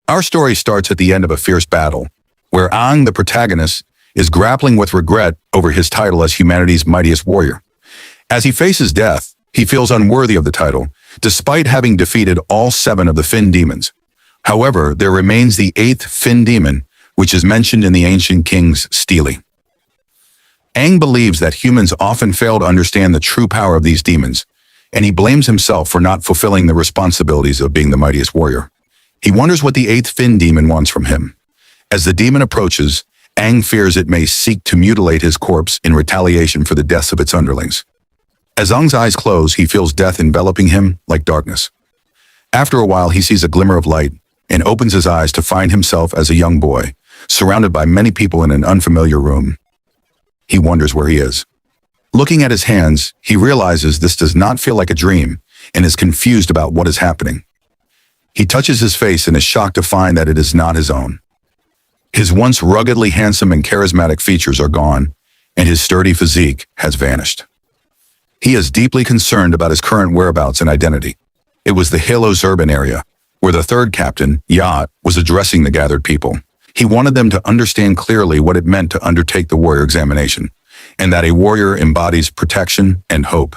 Our story starts at the end of a fierce battle, where Ang, the protagonist, is grappling with regret over his title as humanity's mightiest warrior. As he faces death, he feels unworthy of the title, despite having defeated all 7 of the Fin demons. However, there remains the 8th Fin demon, which is mentioned in the ancient king's stele. Aang believes that humans often fail to understand the true power of these demons, and he blames himself for not fulfilling the responsibilities of being the mightiest warrior. He wonders what the 8th Fin demon wants from him. As the demon approaches, Aang fears it may seek to mutilate his corpse in retaliation for the deaths of its underlings. As Aang's eyes close, he feels death enveloping him like darkness. After a while, he sees a glimmer of light and opens his eyes to find himself as a young boy, surrounded by many people in an unfamiliar room. He wonders where he is. Looking at his hands, he realizes this does not feel like a dream and is confused about what is happening. He touches his face and is shocked to find that it is not his own. His once ruggedly handsome and charismatic features are gone, and his sturdy physique has vanished. He is deeply concerned about his current whereabouts and identity. It was the Halos urban area, where the 3rd captain, Yacht, was addressing the gathered people. He wanted them to understand clearly what it meant to undertake the warrior examination, and that a warrior embodies protection and hope.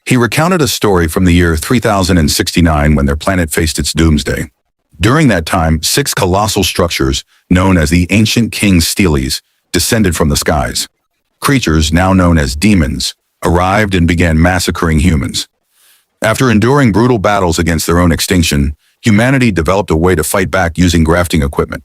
He recounted a story from the year 3069 when their planet faced its doomsday. During that time, 6 colossal structures, known as the ancient king's steles, descended from the skies. Creatures, now known as demons, arrived and began massacring humans. After enduring brutal battles against their own extinction, humanity developed a way to fight back using grafting equipment.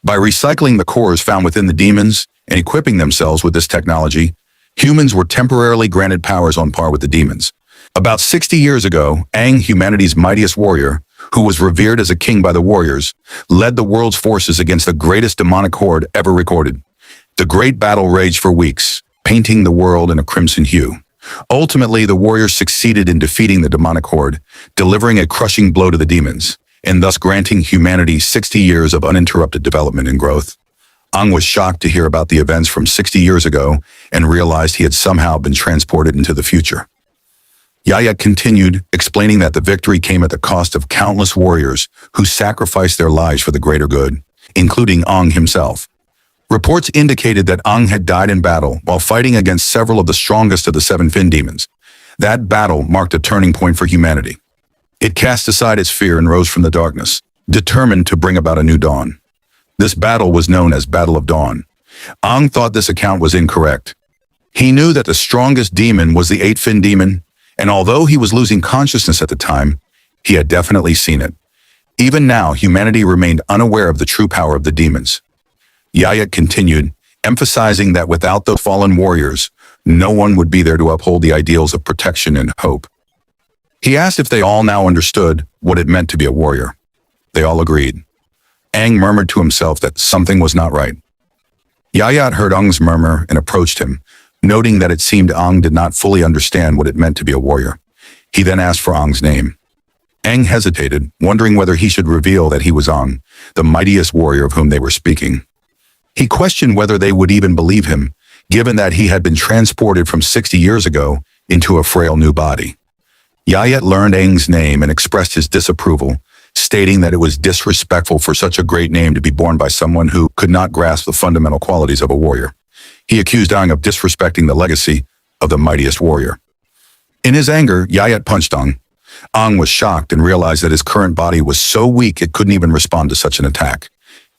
By recycling the cores found within the demons and equipping themselves with this technology, humans were temporarily granted powers on par with the demons. About 60 years ago, Aang, humanity's mightiest warrior, who was revered as a king by the warriors, led the world's forces against the greatest demonic horde ever recorded. The great battle raged for weeks, painting the world in a crimson hue. Ultimately, the warriors succeeded in defeating the demonic horde, delivering a crushing blow to the demons, and thus granting humanity 60 years of uninterrupted development and growth. Aang was shocked to hear about the events from 60 years ago and realized he had somehow been transported into the future. Yaya continued, explaining that the victory came at the cost of countless warriors who sacrificed their lives for the greater good, including Aang himself. Reports indicated that Aang had died in battle while fighting against several of the strongest of the 7 Fin demons. That battle marked a turning point for humanity. It cast aside its fear and rose from the darkness, determined to bring about a new dawn. This battle was known as Battle of Dawn. Aang thought this account was incorrect. He knew that the strongest demon was the 8th Fin demon, and although he was losing consciousness at the time, he had definitely seen it. Even now, humanity remained unaware of the true power of the demons. Yaya continued, emphasizing that without the fallen warriors, no one would be there to uphold the ideals of protection and hope. He asked if they all now understood what it meant to be a warrior. They all agreed. Aang murmured to himself that something was not right. Yayat heard Aang's murmur and approached him, noting that it seemed Aang did not fully understand what it meant to be a warrior. He then asked for Aang's name. Aang hesitated, wondering whether he should reveal that he was Aang, the mightiest warrior of whom they were speaking. He questioned whether they would even believe him, given that he had been transported from 60 years ago into a frail new body. Yayat learned Aang's name and expressed his disapproval, stating that it was disrespectful for such a great name to be borne by someone who could not grasp the fundamental qualities of a warrior. He accused Aang of disrespecting the legacy of the mightiest warrior. In his anger, Yayat punched Aang. Aang was shocked and realized that his current body was so weak it couldn't even respond to such an attack.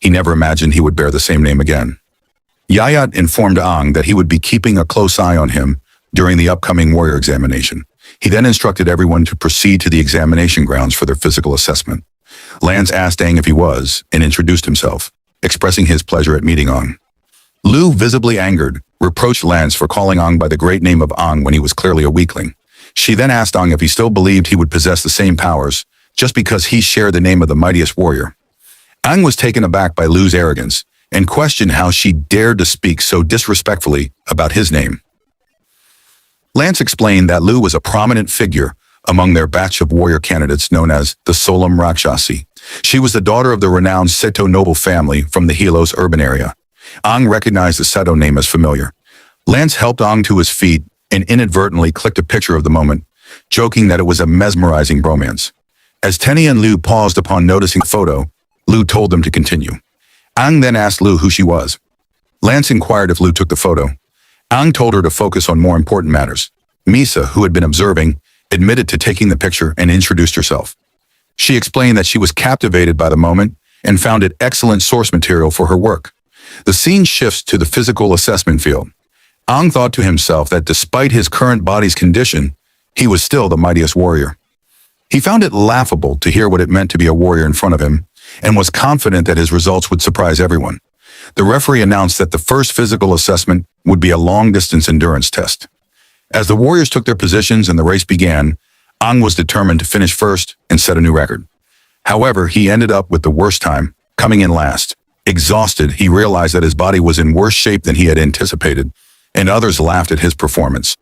He never imagined he would bear the same name again. Yayat informed Aang that he would be keeping a close eye on him during the upcoming warrior examination. He then instructed everyone to proceed to the examination grounds for their physical assessment. Lance asked Aang if he was, and introduced himself, expressing his pleasure at meeting Aang. Lu, visibly angered, reproached Lance for calling Aang by the great name of Aang when he was clearly a weakling. She then asked Aang if he still believed he would possess the same powers, just because he shared the name of the mightiest warrior. Aang was taken aback by Lu's arrogance, and questioned how she dared to speak so disrespectfully about his name. Lance explained that Lu was a prominent figure among their batch of warrior candidates known as the Solam Rakshasi. She was the daughter of the renowned Seto noble family from the Helos urban area. Aang recognized the Seto name as familiar. Lance helped Aang to his feet and inadvertently clicked a picture of the moment, joking that it was a mesmerizing bromance. As Tenny and Lu paused upon noticing the photo, Lu told them to continue. Ang then asked Lu who she was. Lance inquired if Lu took the photo. Ang told her to focus on more important matters. Misa, who had been observing, admitted to taking the picture and introduced herself. She explained that she was captivated by the moment and found it excellent source material for her work. The scene shifts to the physical assessment field. Ang thought to himself that despite his current body's condition, he was still the mightiest warrior. He found it laughable to hear what it meant to be a warrior in front of him, and was confident that his results would surprise everyone. The referee announced that the first physical assessment would be a long-distance endurance test. As the warriors took their positions and the race began, Ang was determined to finish first and set a new record. However, he ended up with the worst time, coming in last. Exhausted, he realized that his body was in worse shape than he had anticipated, and others laughed at his performance.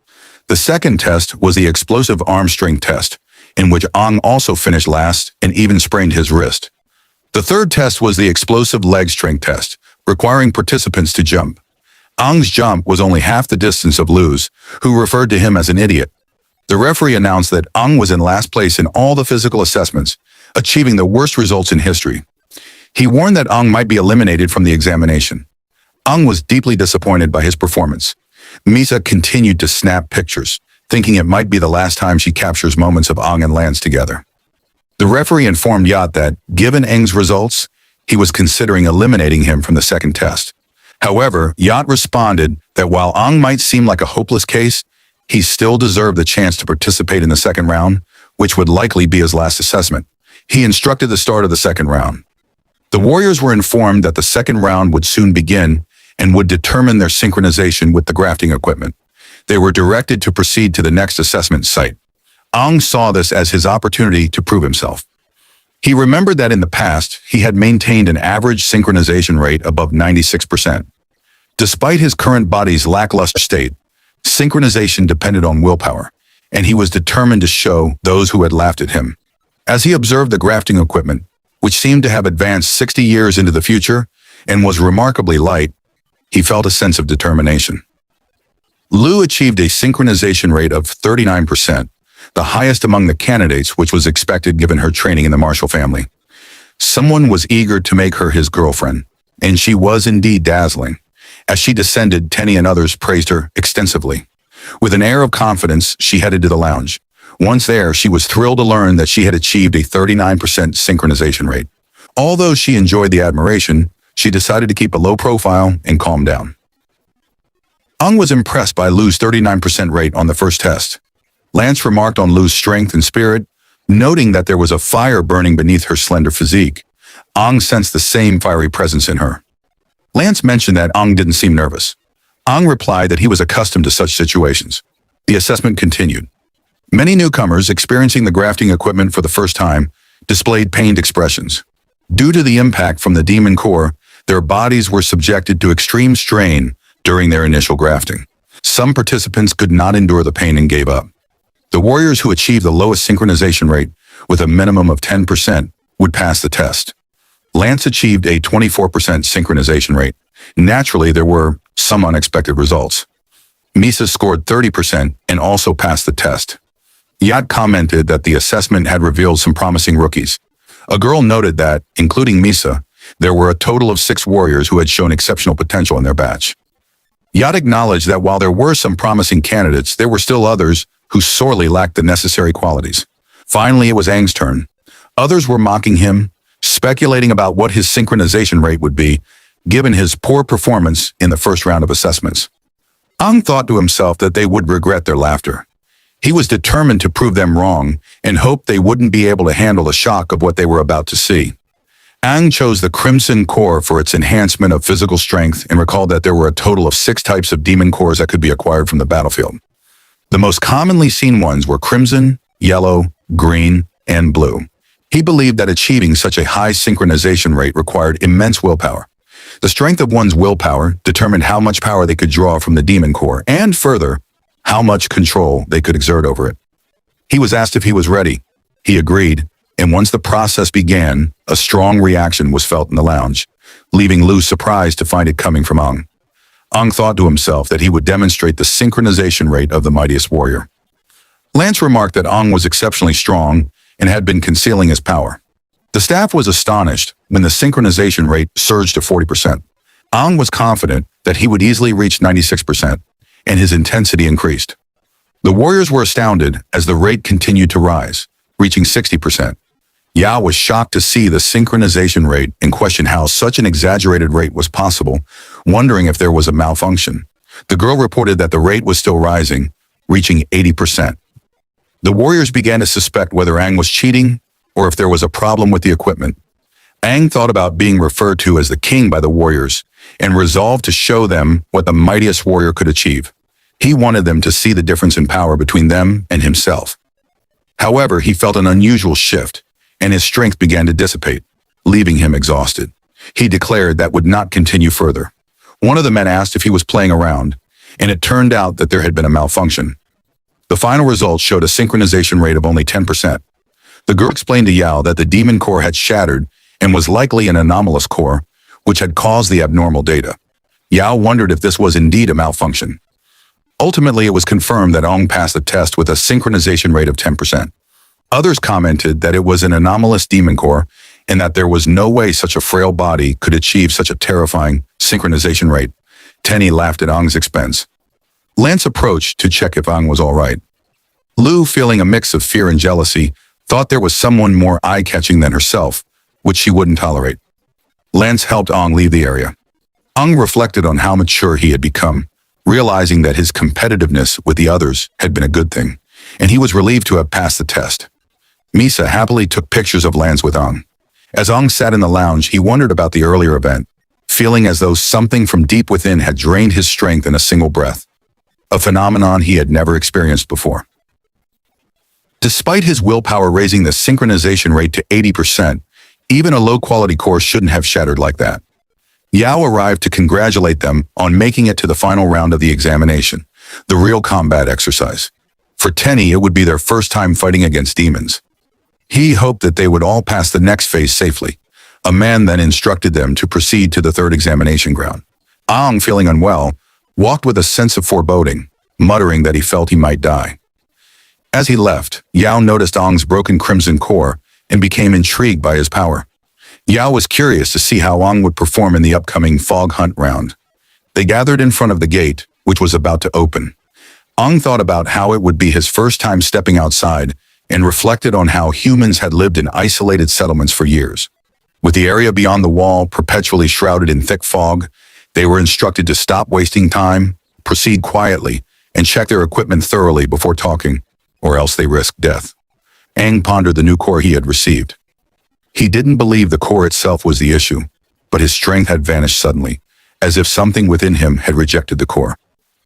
The second test was the explosive arm strength test, in which Ang also finished last and even sprained his wrist. The third test was the explosive leg strength test, requiring participants to jump. Ang's jump was only half the distance of Lu's, who referred to him as an idiot. The referee announced that Ang was in last place in all the physical assessments, achieving the worst results in history. He warned that Ang might be eliminated from the examination. Ang was deeply disappointed by his performance. Misa continued to snap pictures, thinking it might be the last time she captures moments of Ang and Lance together. The referee informed Yat that, given Ang's results, he was considering eliminating him from the second test. However, Yat responded that while Ang might seem like a hopeless case, he still deserved the chance to participate in the second round, which would likely be his last assessment. He instructed the start of the second round. The warriors were informed that the second round would soon begin and would determine their synchronization with the grafting equipment. They were directed to proceed to the next assessment site. Ang saw this as his opportunity to prove himself. He remembered that in the past, he had maintained an average synchronization rate above 96%. Despite his current body's lackluster state, synchronization depended on willpower, and he was determined to show those who had laughed at him. As he observed the grafting equipment, which seemed to have advanced 60 years into the future and was remarkably light, he felt a sense of determination. Lu achieved a synchronization rate of 39%, the highest among the candidates, which was expected given her training in the Marshall family. Someone was eager to make her his girlfriend, and she was indeed dazzling. As she descended, Tenny and others praised her extensively. With an air of confidence, she headed to the lounge. Once there, she was thrilled to learn that she had achieved a 39% synchronization rate. Although she enjoyed the admiration, she decided to keep a low profile and calm down. Ang was impressed by Lu's 39% rate on the first test. Lance remarked on Lu's strength and spirit, noting that there was a fire burning beneath her slender physique. Ang sensed the same fiery presence in her. Lance mentioned that Ang didn't seem nervous. Ang replied that he was accustomed to such situations. The assessment continued. Many newcomers experiencing the grafting equipment for the first time displayed pained expressions. Due to the impact from the demon core, their bodies were subjected to extreme strain during their initial grafting. Some participants could not endure the pain and gave up. The warriors who achieved the lowest synchronization rate, with a minimum of 10%, would pass the test. Lance achieved a 24% synchronization rate. Naturally, there were some unexpected results. Misa scored 30% and also passed the test. Yat commented that the assessment had revealed some promising rookies. A girl noted that, including Misa, there were a total of 6 warriors who had shown exceptional potential in their batch. Yat acknowledged that while there were some promising candidates, there were still others who sorely lacked the necessary qualities. Finally, it was Ang's turn. Others were mocking him, speculating about what his synchronization rate would be, given his poor performance in the first round of assessments. Ang thought to himself that they would regret their laughter. He was determined to prove them wrong and hoped they wouldn't be able to handle the shock of what they were about to see. Ang chose the Crimson Core for its enhancement of physical strength and recalled that there were a total of 6 types of demon cores that could be acquired from the battlefield. The most commonly seen ones were crimson, yellow, green, and blue. He believed that achieving such a high synchronization rate required immense willpower. The strength of one's willpower determined how much power they could draw from the demon core, and further, how much control they could exert over it. He was asked if he was ready. He agreed, and once the process began, a strong reaction was felt in the lounge, leaving Lu surprised to find it coming from Ang. Ang thought to himself that he would demonstrate the synchronization rate of the mightiest warrior. Lance remarked that Ang was exceptionally strong and had been concealing his power. The staff was astonished when the synchronization rate surged to 40%. Ang was confident that he would easily reach 96%, and his intensity increased. The warriors were astounded as the rate continued to rise, reaching 60%. Yao was shocked to see the synchronization rate and questioned how such an exaggerated rate was possible, wondering if there was a malfunction. The girl reported that the rate was still rising, reaching 80%. The warriors began to suspect whether Ang was cheating or if there was a problem with the equipment. Ang thought about being referred to as the king by the warriors and resolved to show them what the mightiest warrior could achieve. He wanted them to see the difference in power between them and himself. However, he felt an unusual shift, and his strength began to dissipate, leaving him exhausted. He declared that would not continue further. One of the men asked if he was playing around, and it turned out that there had been a malfunction. The final results showed a synchronization rate of only 10%. The girl explained to Yao that the demon core had shattered and was likely an anomalous core, which had caused the abnormal data. Yao wondered if this was indeed a malfunction. Ultimately, it was confirmed that Ong passed the test with a synchronization rate of 10%. Others commented that it was an anomalous demon core and that there was no way such a frail body could achieve such a terrifying synchronization rate. Tenny laughed at Ong's expense. Lance approached to check if Ong was all right. Lu, feeling a mix of fear and jealousy, thought there was someone more eye-catching than herself, which she wouldn't tolerate. Lance helped Ong leave the area. Ong reflected on how mature he had become, realizing that his competitiveness with the others had been a good thing, and he was relieved to have passed the test. Misa happily took pictures of Lance with Ong. As Ong sat in the lounge, he wondered about the earlier event, feeling as though something from deep within had drained his strength in a single breath, a phenomenon he had never experienced before. Despite his willpower raising the synchronization rate to 80%, even a low-quality core shouldn't have shattered like that. Yao arrived to congratulate them on making it to the final round of the examination, the real combat exercise. For Tenny, it would be their first time fighting against demons. He hoped that they would all pass the next phase safely. A man then instructed them to proceed to the third examination ground. Ong, feeling unwell, walked with a sense of foreboding, muttering that he felt he might die. As he left, Yao noticed Ong's broken crimson core and became intrigued by his power. Yao was curious to see how Ong would perform in the upcoming fog hunt round. They gathered in front of the gate, which was about to open. Ong thought about how it would be his first time stepping outside and reflected on how humans had lived in isolated settlements for years. With the area beyond the wall perpetually shrouded in thick fog, they were instructed to stop wasting time, proceed quietly, and check their equipment thoroughly before talking, or else they risked death. Aang pondered the new core he had received. He didn't believe the core itself was the issue, but his strength had vanished suddenly, as if something within him had rejected the core.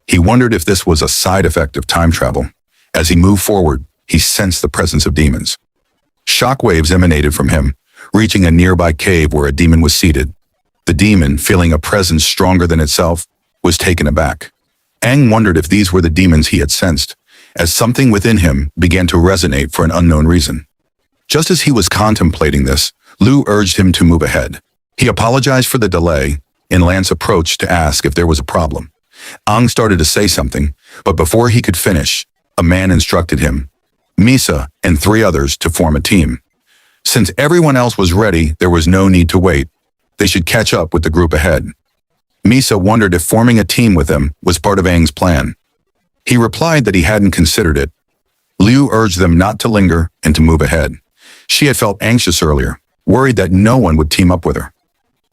He wondered if this was a side effect of time travel. As he moved forward, he sensed the presence of demons. Shockwaves emanated from him, reaching a nearby cave where a demon was seated. The demon, feeling a presence stronger than itself, was taken aback. Aang wondered if these were the demons he had sensed, as something within him began to resonate for an unknown reason. Just as he was contemplating this, Lu urged him to move ahead. He apologized for the delay, and Lance approached to ask if there was a problem. Aang started to say something, but before he could finish, a man instructed him, Misa, and 3 others to form a team. Since everyone else was ready, there was no need to wait. They should catch up with the group ahead. Misa wondered if forming a team with them was part of Aang's plan. He replied that he hadn't considered it. Liu urged them not to linger and to move ahead. She had felt anxious earlier, worried that no one would team up with her.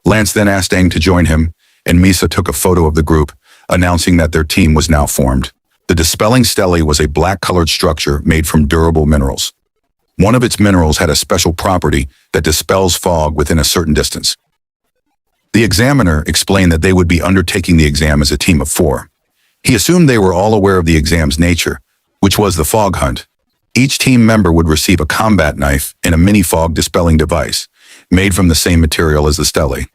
Lance then asked Aang to join him, and Misa took a photo of the group, announcing that their team was now formed. The dispelling stele was a black-colored structure made from durable minerals. One of its minerals had a special property that dispels fog within a certain distance. The examiner explained that they would be undertaking the exam as a team of 4. He assumed they were all aware of the exam's nature, which was the fog hunt. Each team member would receive a combat knife and a mini-fog dispelling device, made from the same material as the stele.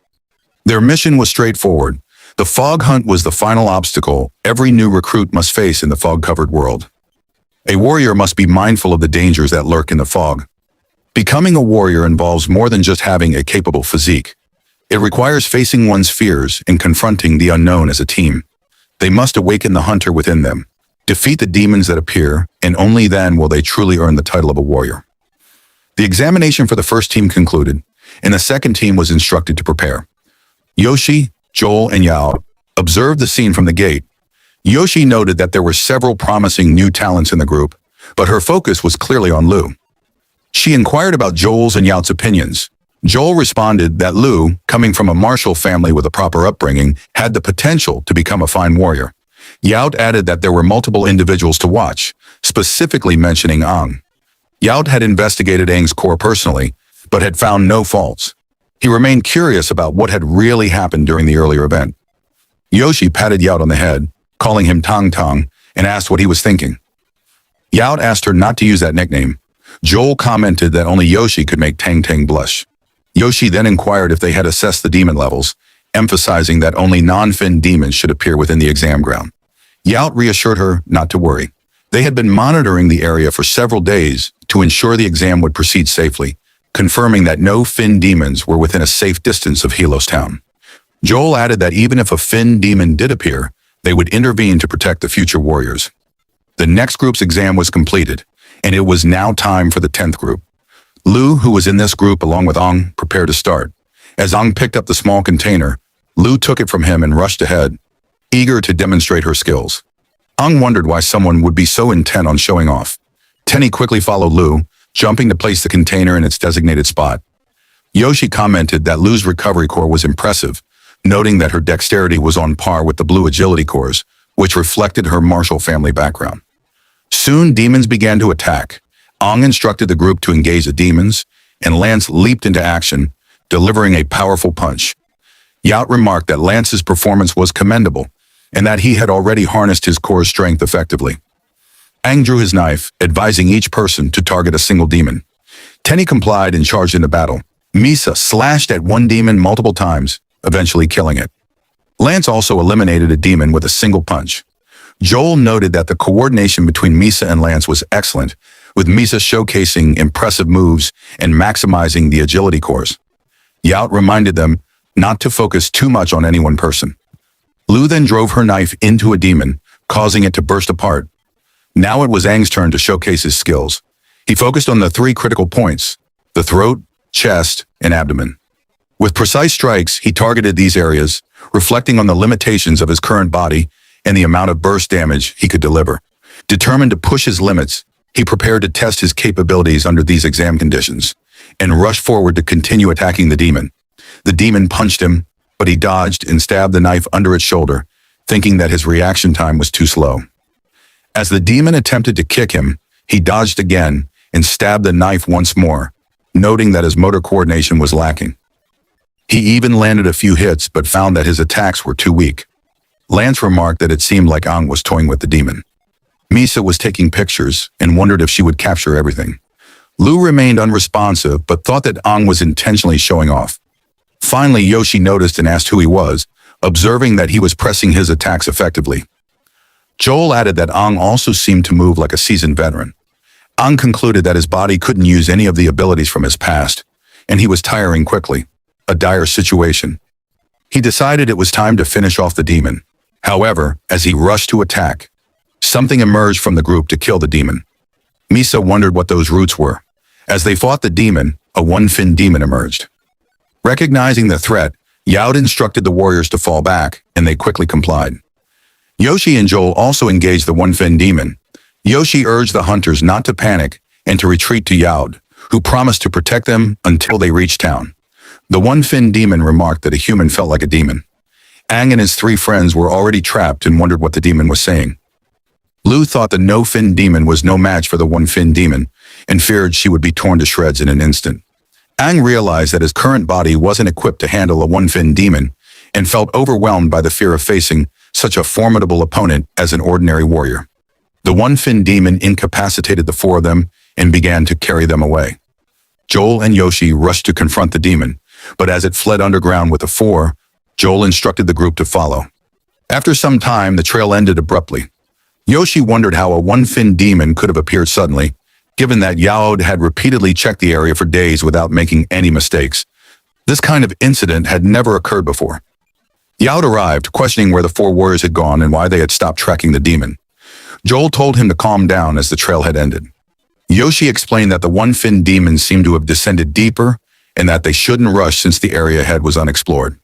Their mission was straightforward. The fog hunt was the final obstacle every new recruit must face in the fog-covered world. A warrior must be mindful of the dangers that lurk in the fog. Becoming a warrior involves more than just having a capable physique. It requires facing one's fears and confronting the unknown as a team. They must awaken the hunter within them, defeat the demons that appear, and only then will they truly earn the title of a warrior. The examination for the first team concluded, and the second team was instructed to prepare. Yoshi, Joel, and Yao observed the scene from the gate. Yoshi noted that there were several promising new talents in the group, but her focus was clearly on Lu. She inquired about Joel's and Yao's opinions. Joel responded that Lu, coming from a martial family with a proper upbringing, had the potential to become a fine warrior. Yao added that there were multiple individuals to watch, specifically mentioning Ang. Yao had investigated Ang's core personally, but had found no faults. He remained curious about what had really happened during the earlier event. Yoshi patted Yao on the head, calling him Tong Tong, and asked what he was thinking. Yao asked her not to use that nickname. Joel commented that only Yoshi could make Tang Tang blush. Yoshi then inquired if they had assessed the demon levels, emphasizing that only non-fin demons should appear within the exam ground. Yao reassured her not to worry. They had been monitoring the area for several days to ensure the exam would proceed safely, confirming that no fin demons were within a safe distance of Helos Town. Joel added that even if a fin demon did appear, they would intervene to protect the future warriors. The next group's exam was completed, and it was now time for the 10th group. Lu, who was in this group along with Ang, prepared to start. As Ang picked up the small container, Lu took it from him and rushed ahead, eager to demonstrate her skills. Ang wondered why someone would be so intent on showing off. Tenny quickly followed Lu, jumping to place the container in its designated spot. Yoshi commented that Lu's recovery core was impressive, noting that her dexterity was on par with the blue agility cores, which reflected her martial family background. Soon, demons began to attack. Ang instructed the group to engage the demons, and Lance leaped into action, delivering a powerful punch. Yao remarked that Lance's performance was commendable, and that he had already harnessed his core strength effectively. Ang drew his knife, advising each person to target a single demon. Tenny complied and charged into battle. Misa slashed at one demon multiple times, eventually killing it. Lance also eliminated a demon with a single punch. Joel noted that the coordination between Misa and Lance was excellent, with Misa showcasing impressive moves and maximizing the agility cores. Yao reminded them not to focus too much on any one person. Lu then drove her knife into a demon, causing it to burst apart. Now it was Ang's turn to showcase his skills. He focused on the 3 critical points: the throat, chest, and abdomen. With precise strikes, he targeted these areas, reflecting on the limitations of his current body and the amount of burst damage he could deliver. Determined to push his limits, he prepared to test his capabilities under these exam conditions, and rushed forward to continue attacking the demon. The demon punched him, but he dodged and stabbed the knife under its shoulder, thinking that his reaction time was too slow. As the demon attempted to kick him, he dodged again and stabbed the knife once more, noting that his motor coordination was lacking. He even landed a few hits but found that his attacks were too weak. Lance remarked that it seemed like Ang was toying with the demon. Misa was taking pictures and wondered if she would capture everything. Lu remained unresponsive but thought that Ang was intentionally showing off. Finally, Yoshi noticed and asked who he was, observing that he was pressing his attacks effectively. Joel added that Ang also seemed to move like a seasoned veteran. Ang concluded that his body couldn't use any of the abilities from his past, and he was tiring quickly, a dire situation. He decided it was time to finish off the demon. However, as he rushed to attack, something emerged from the group to kill the demon. Misa wondered what those roots were. As they fought the demon, a one-fin demon emerged. Recognizing the threat, Yao instructed the warriors to fall back, and they quickly complied. Yoshi and Joel also engaged the one-fin demon. Yoshi urged the hunters not to panic and to retreat to Yao, who promised to protect them until they reached town. The one-fin demon remarked that a human felt like a demon. Ang and his 3 friends were already trapped and wondered what the demon was saying. Lu thought the no-fin demon was no match for the one-fin demon and feared she would be torn to shreds in an instant. Ang realized that his current body wasn't equipped to handle a one-fin demon and felt overwhelmed by the fear of facing such a formidable opponent as an ordinary warrior. The one-fin demon incapacitated the 4 of them and began to carry them away. Joel and Yoshi rushed to confront the demon, but as it fled underground with the 4, Joel instructed the group to follow. After some time, the trail ended abruptly. Yoshi wondered how a one-fin demon could have appeared suddenly, given that Yao had repeatedly checked the area for days without making any mistakes. This kind of incident had never occurred before. Yao arrived, questioning where the 4 warriors had gone and why they had stopped tracking the demon. Joel told him to calm down as the trail had ended. Yoshi explained that the one-fin demons seemed to have descended deeper and that they shouldn't rush since the area ahead was unexplored.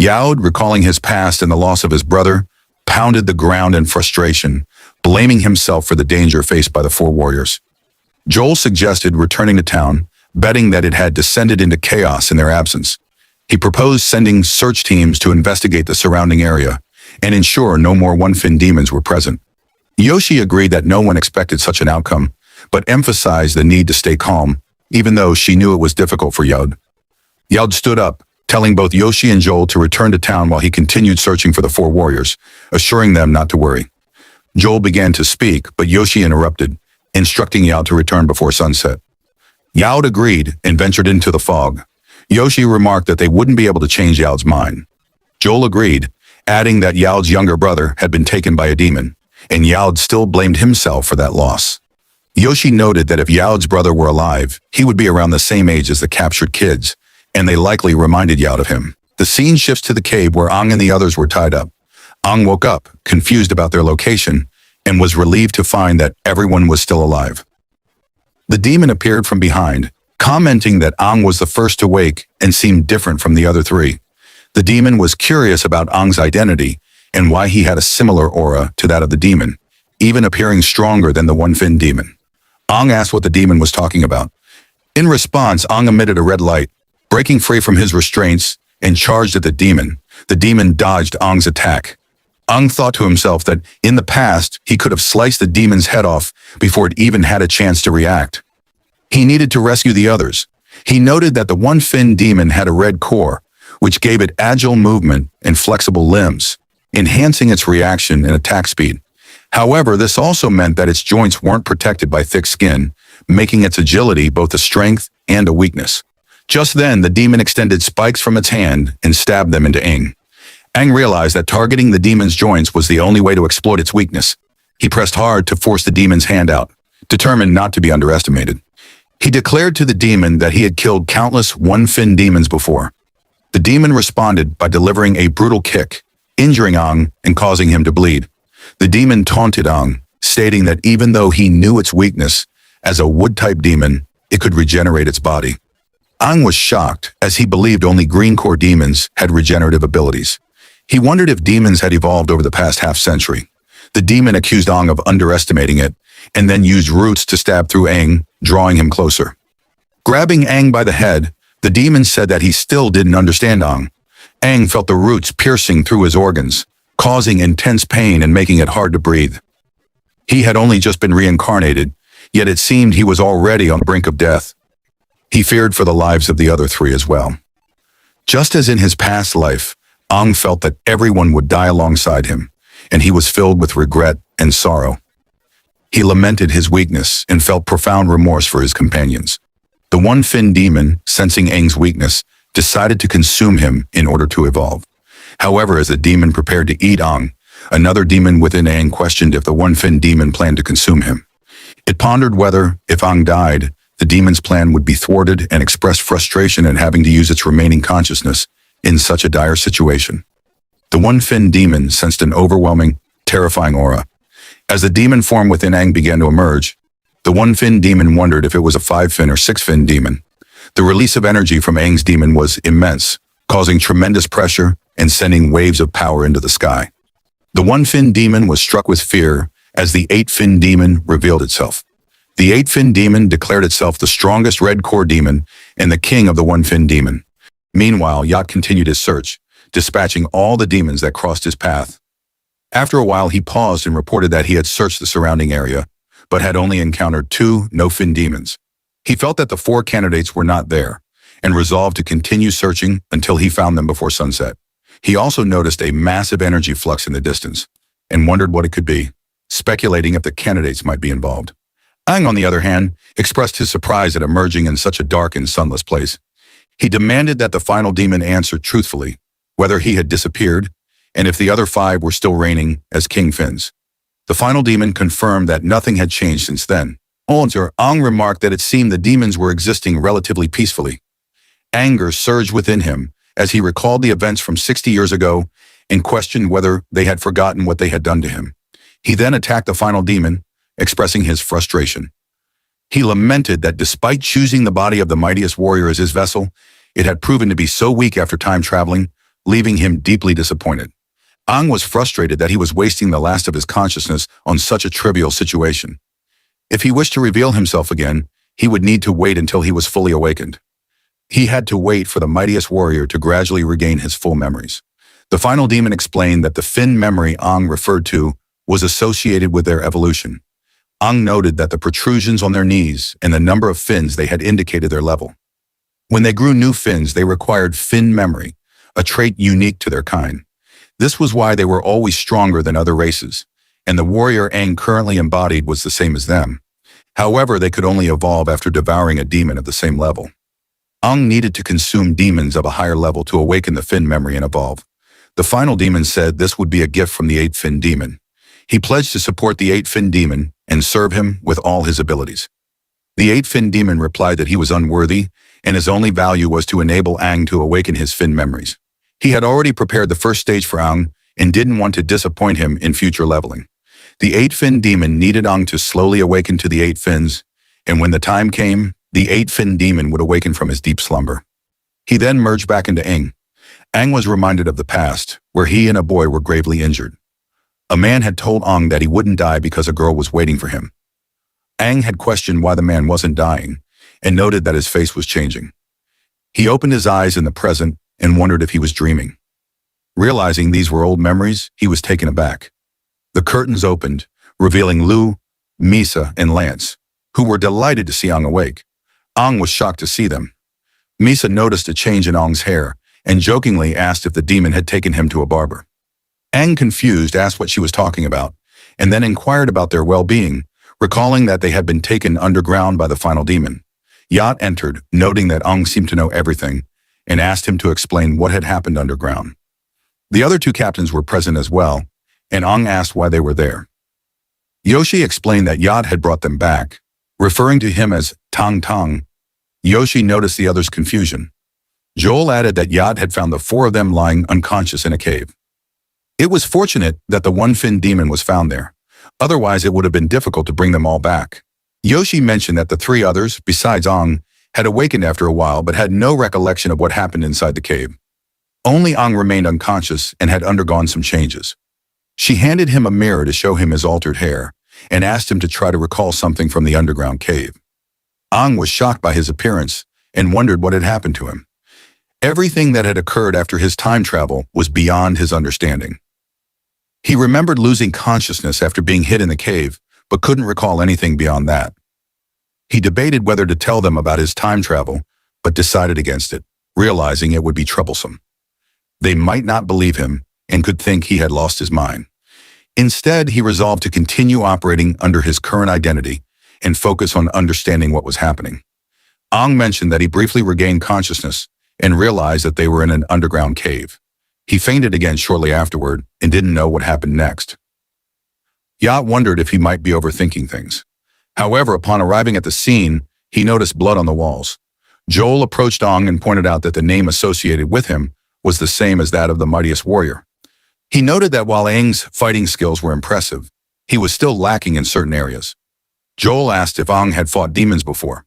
Yaod, recalling his past and the loss of his brother, pounded the ground in frustration, blaming himself for the danger faced by the four warriors. Joel suggested returning to town, betting that it had descended into chaos in their absence. He proposed sending search teams to investigate the surrounding area and ensure no more one-fin demons were present. Yoshi agreed that no one expected such an outcome, but emphasized the need to stay calm, even though she knew it was difficult for Yaod. Yaod stood up, telling both Yoshi and Joel to return to town while he continued searching for the four warriors, assuring them not to worry. Joel began to speak, but Yoshi interrupted, instructing Yaod to return before sunset. Yaod agreed and ventured into the fog. Yoshi remarked that they wouldn't be able to change Yaod's mind. Joel agreed, adding that Yaod's younger brother had been taken by a demon, and Yaod still blamed himself for that loss. Yoshi noted that if Yaod's brother were alive, he would be around the same age as the captured kids, and they likely reminded Yaod of him. The scene shifts to the cave where Ang and the others were tied up. Ang woke up, confused about their location, and was relieved to find that everyone was still alive. The demon appeared from behind, commenting that Ang was the first to wake and seemed different from the other three. The demon was curious about Ang's identity and why he had a similar aura to that of the demon, even appearing stronger than the one-fin demon. Ang asked what the demon was talking about. In response, Ang emitted a red light, breaking free from his restraints and charged at the demon. The demon dodged Ang's attack. Ang thought to himself that in the past, he could have sliced the demon's head off before it even had a chance to react. He needed to rescue the others. He noted that the one-fin demon had a red core, which gave it agile movement and flexible limbs, enhancing its reaction and attack speed. However, this also meant that its joints weren't protected by thick skin, making its agility both a strength and a weakness. Just then, the demon extended spikes from its hand and stabbed them into Ang. Ang realized that targeting the demon's joints was the only way to exploit its weakness. He pressed hard to force the demon's hand out, determined not to be underestimated. He declared to the demon that he had killed countless one-fin demons before. The demon responded by delivering a brutal kick, injuring Ang and causing him to bleed. The demon taunted Ang, stating that even though he knew its weakness, as a wood-type demon, it could regenerate its body. Ang was shocked, as he believed only green core demons had regenerative abilities. He wondered if demons had evolved over the past half-century. The demon accused Ang of underestimating it, and then used roots to stab through Ang, drawing him closer. Grabbing Ang by the head, the demon said that he still didn't understand Ang. Ang felt the roots piercing through his organs, causing intense pain and making it hard to breathe. He had only just been reincarnated, yet it seemed he was already on the brink of death. He feared for the lives of the other three as well. Just as in his past life, Ang felt that everyone would die alongside him, and he was filled with regret and sorrow. He lamented his weakness and felt profound remorse for his companions. The one-fin demon, sensing Ang's weakness, decided to consume him in order to evolve. However, as the demon prepared to eat Ang, another demon within Ang questioned if the one-fin demon planned to consume him. It pondered whether, if Ang died, the demon's plan would be thwarted and expressed frustration at having to use its remaining consciousness in such a dire situation. The one-fin demon sensed an overwhelming, terrifying aura. As the demon form within Ang began to emerge, the one-fin demon wondered if it was a five-fin or six-fin demon. The release of energy from Ang's demon was immense, causing tremendous pressure and sending waves of power into the sky. The one-fin demon was struck with fear as the eight-fin demon revealed itself. The eight-fin demon declared itself the strongest red core demon and the king of the one-fin demon. Meanwhile, Yacht continued his search, dispatching all the demons that crossed his path. After a while, he paused and reported that he had searched the surrounding area, but had only encountered 2 no-fin demons. He felt that the 4 candidates were not there, and resolved to continue searching until he found them before sunset. He also noticed a massive energy flux in the distance, and wondered what it could be, speculating if the candidates might be involved. Ang, on the other hand, expressed his surprise at emerging in such a dark and sunless place. He demanded that the final demon answer truthfully, whether he had disappeared, and if the other 5 were still reigning as King Fins. The final demon confirmed that nothing had changed since then. Also, Ang remarked that it seemed the demons were existing relatively peacefully. Anger surged within him as he recalled the events from 60 years ago and questioned whether they had forgotten what they had done to him. He then attacked the final demon, expressing his frustration. He lamented that despite choosing the body of the mightiest warrior as his vessel, it had proven to be so weak after time traveling, leaving him deeply disappointed. Ang was frustrated that he was wasting the last of his consciousness on such a trivial situation. If he wished to reveal himself again, he would need to wait until he was fully awakened. He had to wait for the mightiest warrior to gradually regain his full memories. The final demon explained that the fin memory Ang referred to was associated with their evolution. Ang noted that the protrusions on their knees and the number of fins they had indicated their level. When they grew new fins, they required fin memory, a trait unique to their kind. This was why they were always stronger than other races, and the warrior Aang currently embodied was the same as them. However, they could only evolve after devouring a demon of the same level. Aang needed to consume demons of a higher level to awaken the fin memory and evolve. The final demon said this would be a gift from the eight-fin demon. He pledged to support the eight-fin demon and serve him with all his abilities. The eight-fin demon replied that he was unworthy, and his only value was to enable Aang to awaken his fin memories. He had already prepared the first stage for Aang and didn't want to disappoint him in future leveling. The eight-fin demon needed Aang to slowly awaken to the eight fins, and when the time came, the eight-fin demon would awaken from his deep slumber. He then merged back into Aang. Aang was reminded of the past, where he and a boy were gravely injured. A man had told Aang that he wouldn't die because a girl was waiting for him. Aang had questioned why the man wasn't dying, and noted that his face was changing. He opened his eyes in the present and wondered if he was dreaming. Realizing these were old memories, he was taken aback. The curtains opened, revealing Lu, Misa, and Lance, who were delighted to see Aang awake. Aang was shocked to see them. Misa noticed a change in Aang's hair and jokingly asked if the demon had taken him to a barber. Aang, confused, asked what she was talking about, and then inquired about their well-being, recalling that they had been taken underground by the final demon. Yat entered, noting that Aang seemed to know everything, and asked him to explain what had happened underground. The other two captains were present as well, and Aang asked why they were there. Yoshi explained that Yat had brought them back, referring to him as Tang Tang. Yoshi noticed the others' confusion. Joel added that Yat had found the four of them lying unconscious in a cave. It was fortunate that the one-fin demon was found there. Otherwise, it would have been difficult to bring them all back. Yoshi mentioned that the three others, besides Aang, had awakened after a while but had no recollection of what happened inside the cave. Only Aang remained unconscious and had undergone some changes. She handed him a mirror to show him his altered hair and asked him to try to recall something from the underground cave. Aang was shocked by his appearance and wondered what had happened to him. Everything that had occurred after his time travel was beyond his understanding. He remembered losing consciousness after being hit in the cave, but couldn't recall anything beyond that. He debated whether to tell them about his time travel, but decided against it, realizing it would be troublesome. They might not believe him and could think he had lost his mind. Instead, he resolved to continue operating under his current identity and focus on understanding what was happening. Aang mentioned that he briefly regained consciousness and realized that they were in an underground cave. He fainted again shortly afterward and didn't know what happened next. Yat wondered if he might be overthinking things. However, upon arriving at the scene, he noticed blood on the walls. Joel approached Aang and pointed out that the name associated with him was the same as that of the mightiest warrior. He noted that while Aang's fighting skills were impressive, he was still lacking in certain areas. Joel asked if Aang had fought demons before.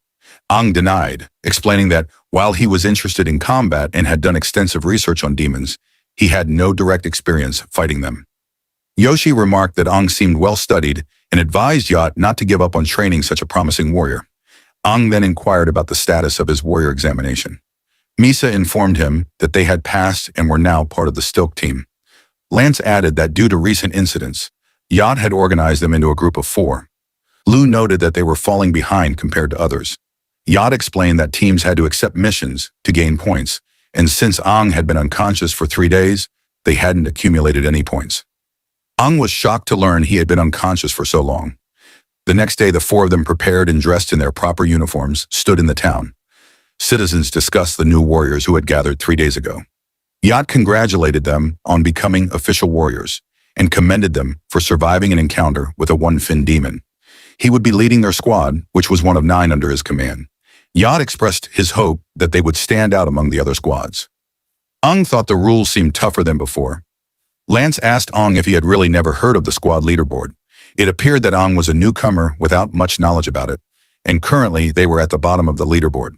Aang denied, explaining that while he was interested in combat and had done extensive research on demons, he had no direct experience fighting them. Yoshi remarked that Aang seemed well-studied and advised Yat not to give up on training such a promising warrior. Aang then inquired about the status of his warrior examination. Misa informed him that they had passed and were now part of the Stilk team. Lance added that due to recent incidents, Yat had organized them into a group of 4. Lu noted that they were falling behind compared to others. Yat explained that teams had to accept missions to gain points, and since Aang had been unconscious for 3 days, they hadn't accumulated any points. Aang was shocked to learn he had been unconscious for so long. The next day, the 4 of them, prepared and dressed in their proper uniforms, stood in the town. Citizens discussed the new warriors who had gathered 3 days ago. Yat congratulated them on becoming official warriors and commended them for surviving an encounter with a one-fin demon. He would be leading their squad, which was one of 9 under his command. Yat expressed his hope that they would stand out among the other squads. Aang thought the rules seemed tougher than before. Lance asked Aang if he had really never heard of the squad leaderboard. It appeared that Aang was a newcomer without much knowledge about it, and currently they were at the bottom of the leaderboard.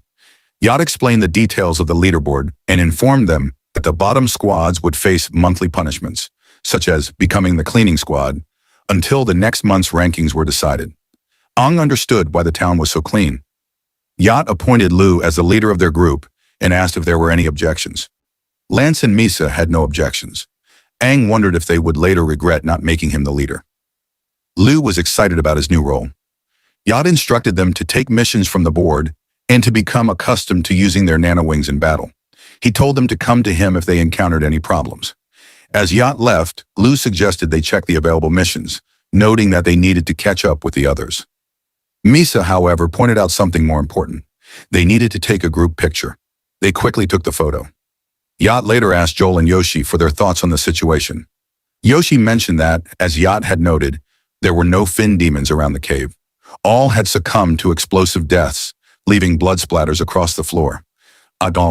Yacht explained the details of the leaderboard and informed them that the bottom squads would face monthly punishments, such as becoming the cleaning squad, until the next month's rankings were decided. Ang understood why the town was so clean. Yacht appointed Lu as the leader of their group and asked if there were any objections. Lance and Misa had no objections. Ang wondered if they would later regret not making him the leader. Lu was excited about his new role. Yacht instructed them to take missions from the board and to become accustomed to using their nano-wings in battle. He told them to come to him if they encountered any problems. As Yacht left, Lu suggested they check the available missions, noting that they needed to catch up with the others. Misa, however, pointed out something more important. They needed to take a group picture. They quickly took the photo. Yacht later asked Joel and Yoshi for their thoughts on the situation. Yoshi mentioned that, as Yacht had noted, there were no fin demons around the cave. All had succumbed to explosive deaths, leaving blood splatters across the floor.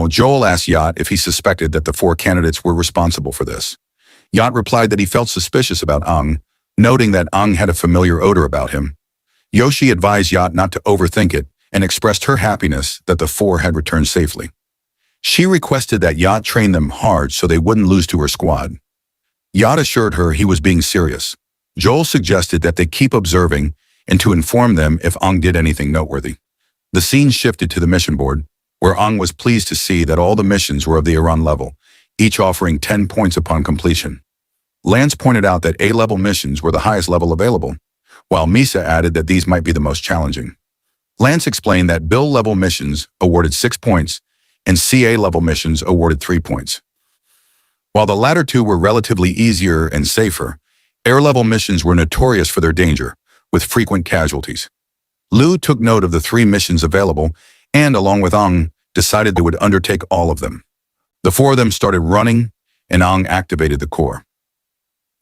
Joel asked Yacht if he suspected that the 4 candidates were responsible for this. Yacht replied that he felt suspicious about Ang, noting that Ang had a familiar odor about him. Yoshi advised Yacht not to overthink it and expressed her happiness that the 4 had returned safely. She requested that Yacht train them hard so they wouldn't lose to her squad. Yacht assured her he was being serious. Joel suggested that they keep observing and to inform them if Ang did anything noteworthy. The scene shifted to the mission board, where Ang was pleased to see that all the missions were of the Iran level, each offering 10 points upon completion. Lance pointed out that A-level missions were the highest level available, while Misa added that these might be the most challenging. Lance explained that Bill-level missions awarded 6 points and CA-level missions awarded 3 points. While the latter two were relatively easier and safer, air-level missions were notorious for their danger, with frequent casualties. Lu took note of the 3 missions available and, along with Ang, decided they would undertake all of them. The 4 of them started running, and Ang activated the core.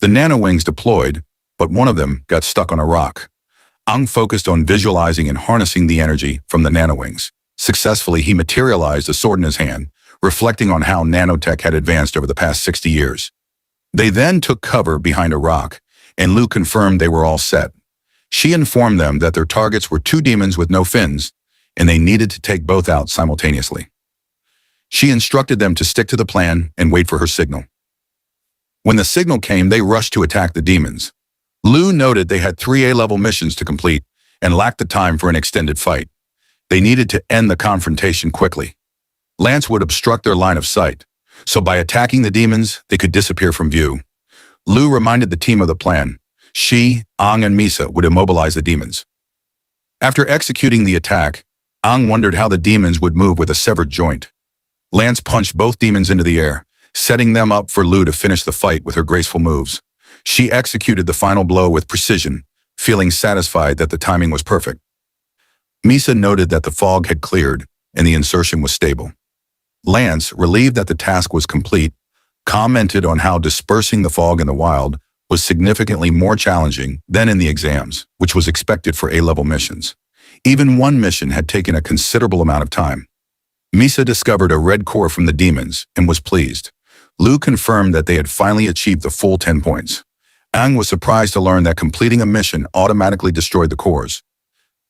The nano-wings deployed, but one of them got stuck on a rock. Ang focused on visualizing and harnessing the energy from the nano-wings. Successfully, he materialized a sword in his hand, reflecting on how nanotech had advanced over the past 60 years. They then took cover behind a rock, and Lu confirmed they were all set. She informed them that their targets were 2 demons with no fins, and they needed to take both out simultaneously. She instructed them to stick to the plan and wait for her signal. When the signal came, they rushed to attack the demons. Lu noted they had 3 A-level missions to complete and lacked the time for an extended fight. They needed to end the confrontation quickly. Lance would obstruct their line of sight, so by attacking the demons, they could disappear from view. Lu reminded the team of the plan. She, Ang, and Misa would immobilize the demons. After executing the attack, Ang wondered how the demons would move with a severed joint. Lance punched both demons into the air, setting them up for Lu to finish the fight with her graceful moves. She executed the final blow with precision, feeling satisfied that the timing was perfect. Misa noted that the fog had cleared and the insertion was stable. Lance, relieved that the task was complete, commented on how dispersing the fog in the wild was significantly more challenging than in the exams, which was expected for A-level missions. Even one mission had taken a considerable amount of time. Misa discovered a red core from the demons and was pleased. Lu confirmed that they had finally achieved the full 10 points. Ang was surprised to learn that completing a mission automatically destroyed the cores.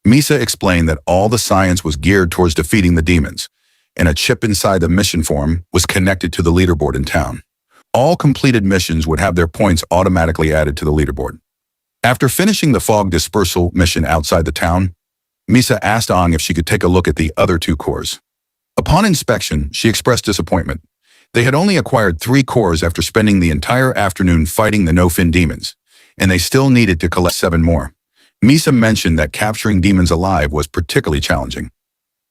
Misa explained that all the science was geared towards defeating the demons, and a chip inside the mission form was connected to the leaderboard in town. All completed missions would have their points automatically added to the leaderboard. After finishing the fog dispersal mission outside the town, Misa asked Ang if she could take a look at the other 2 cores. Upon inspection, she expressed disappointment. They had only acquired 3 cores after spending the entire afternoon fighting the no-fin demons, and they still needed to collect 7 more. Misa mentioned that capturing demons alive was particularly challenging.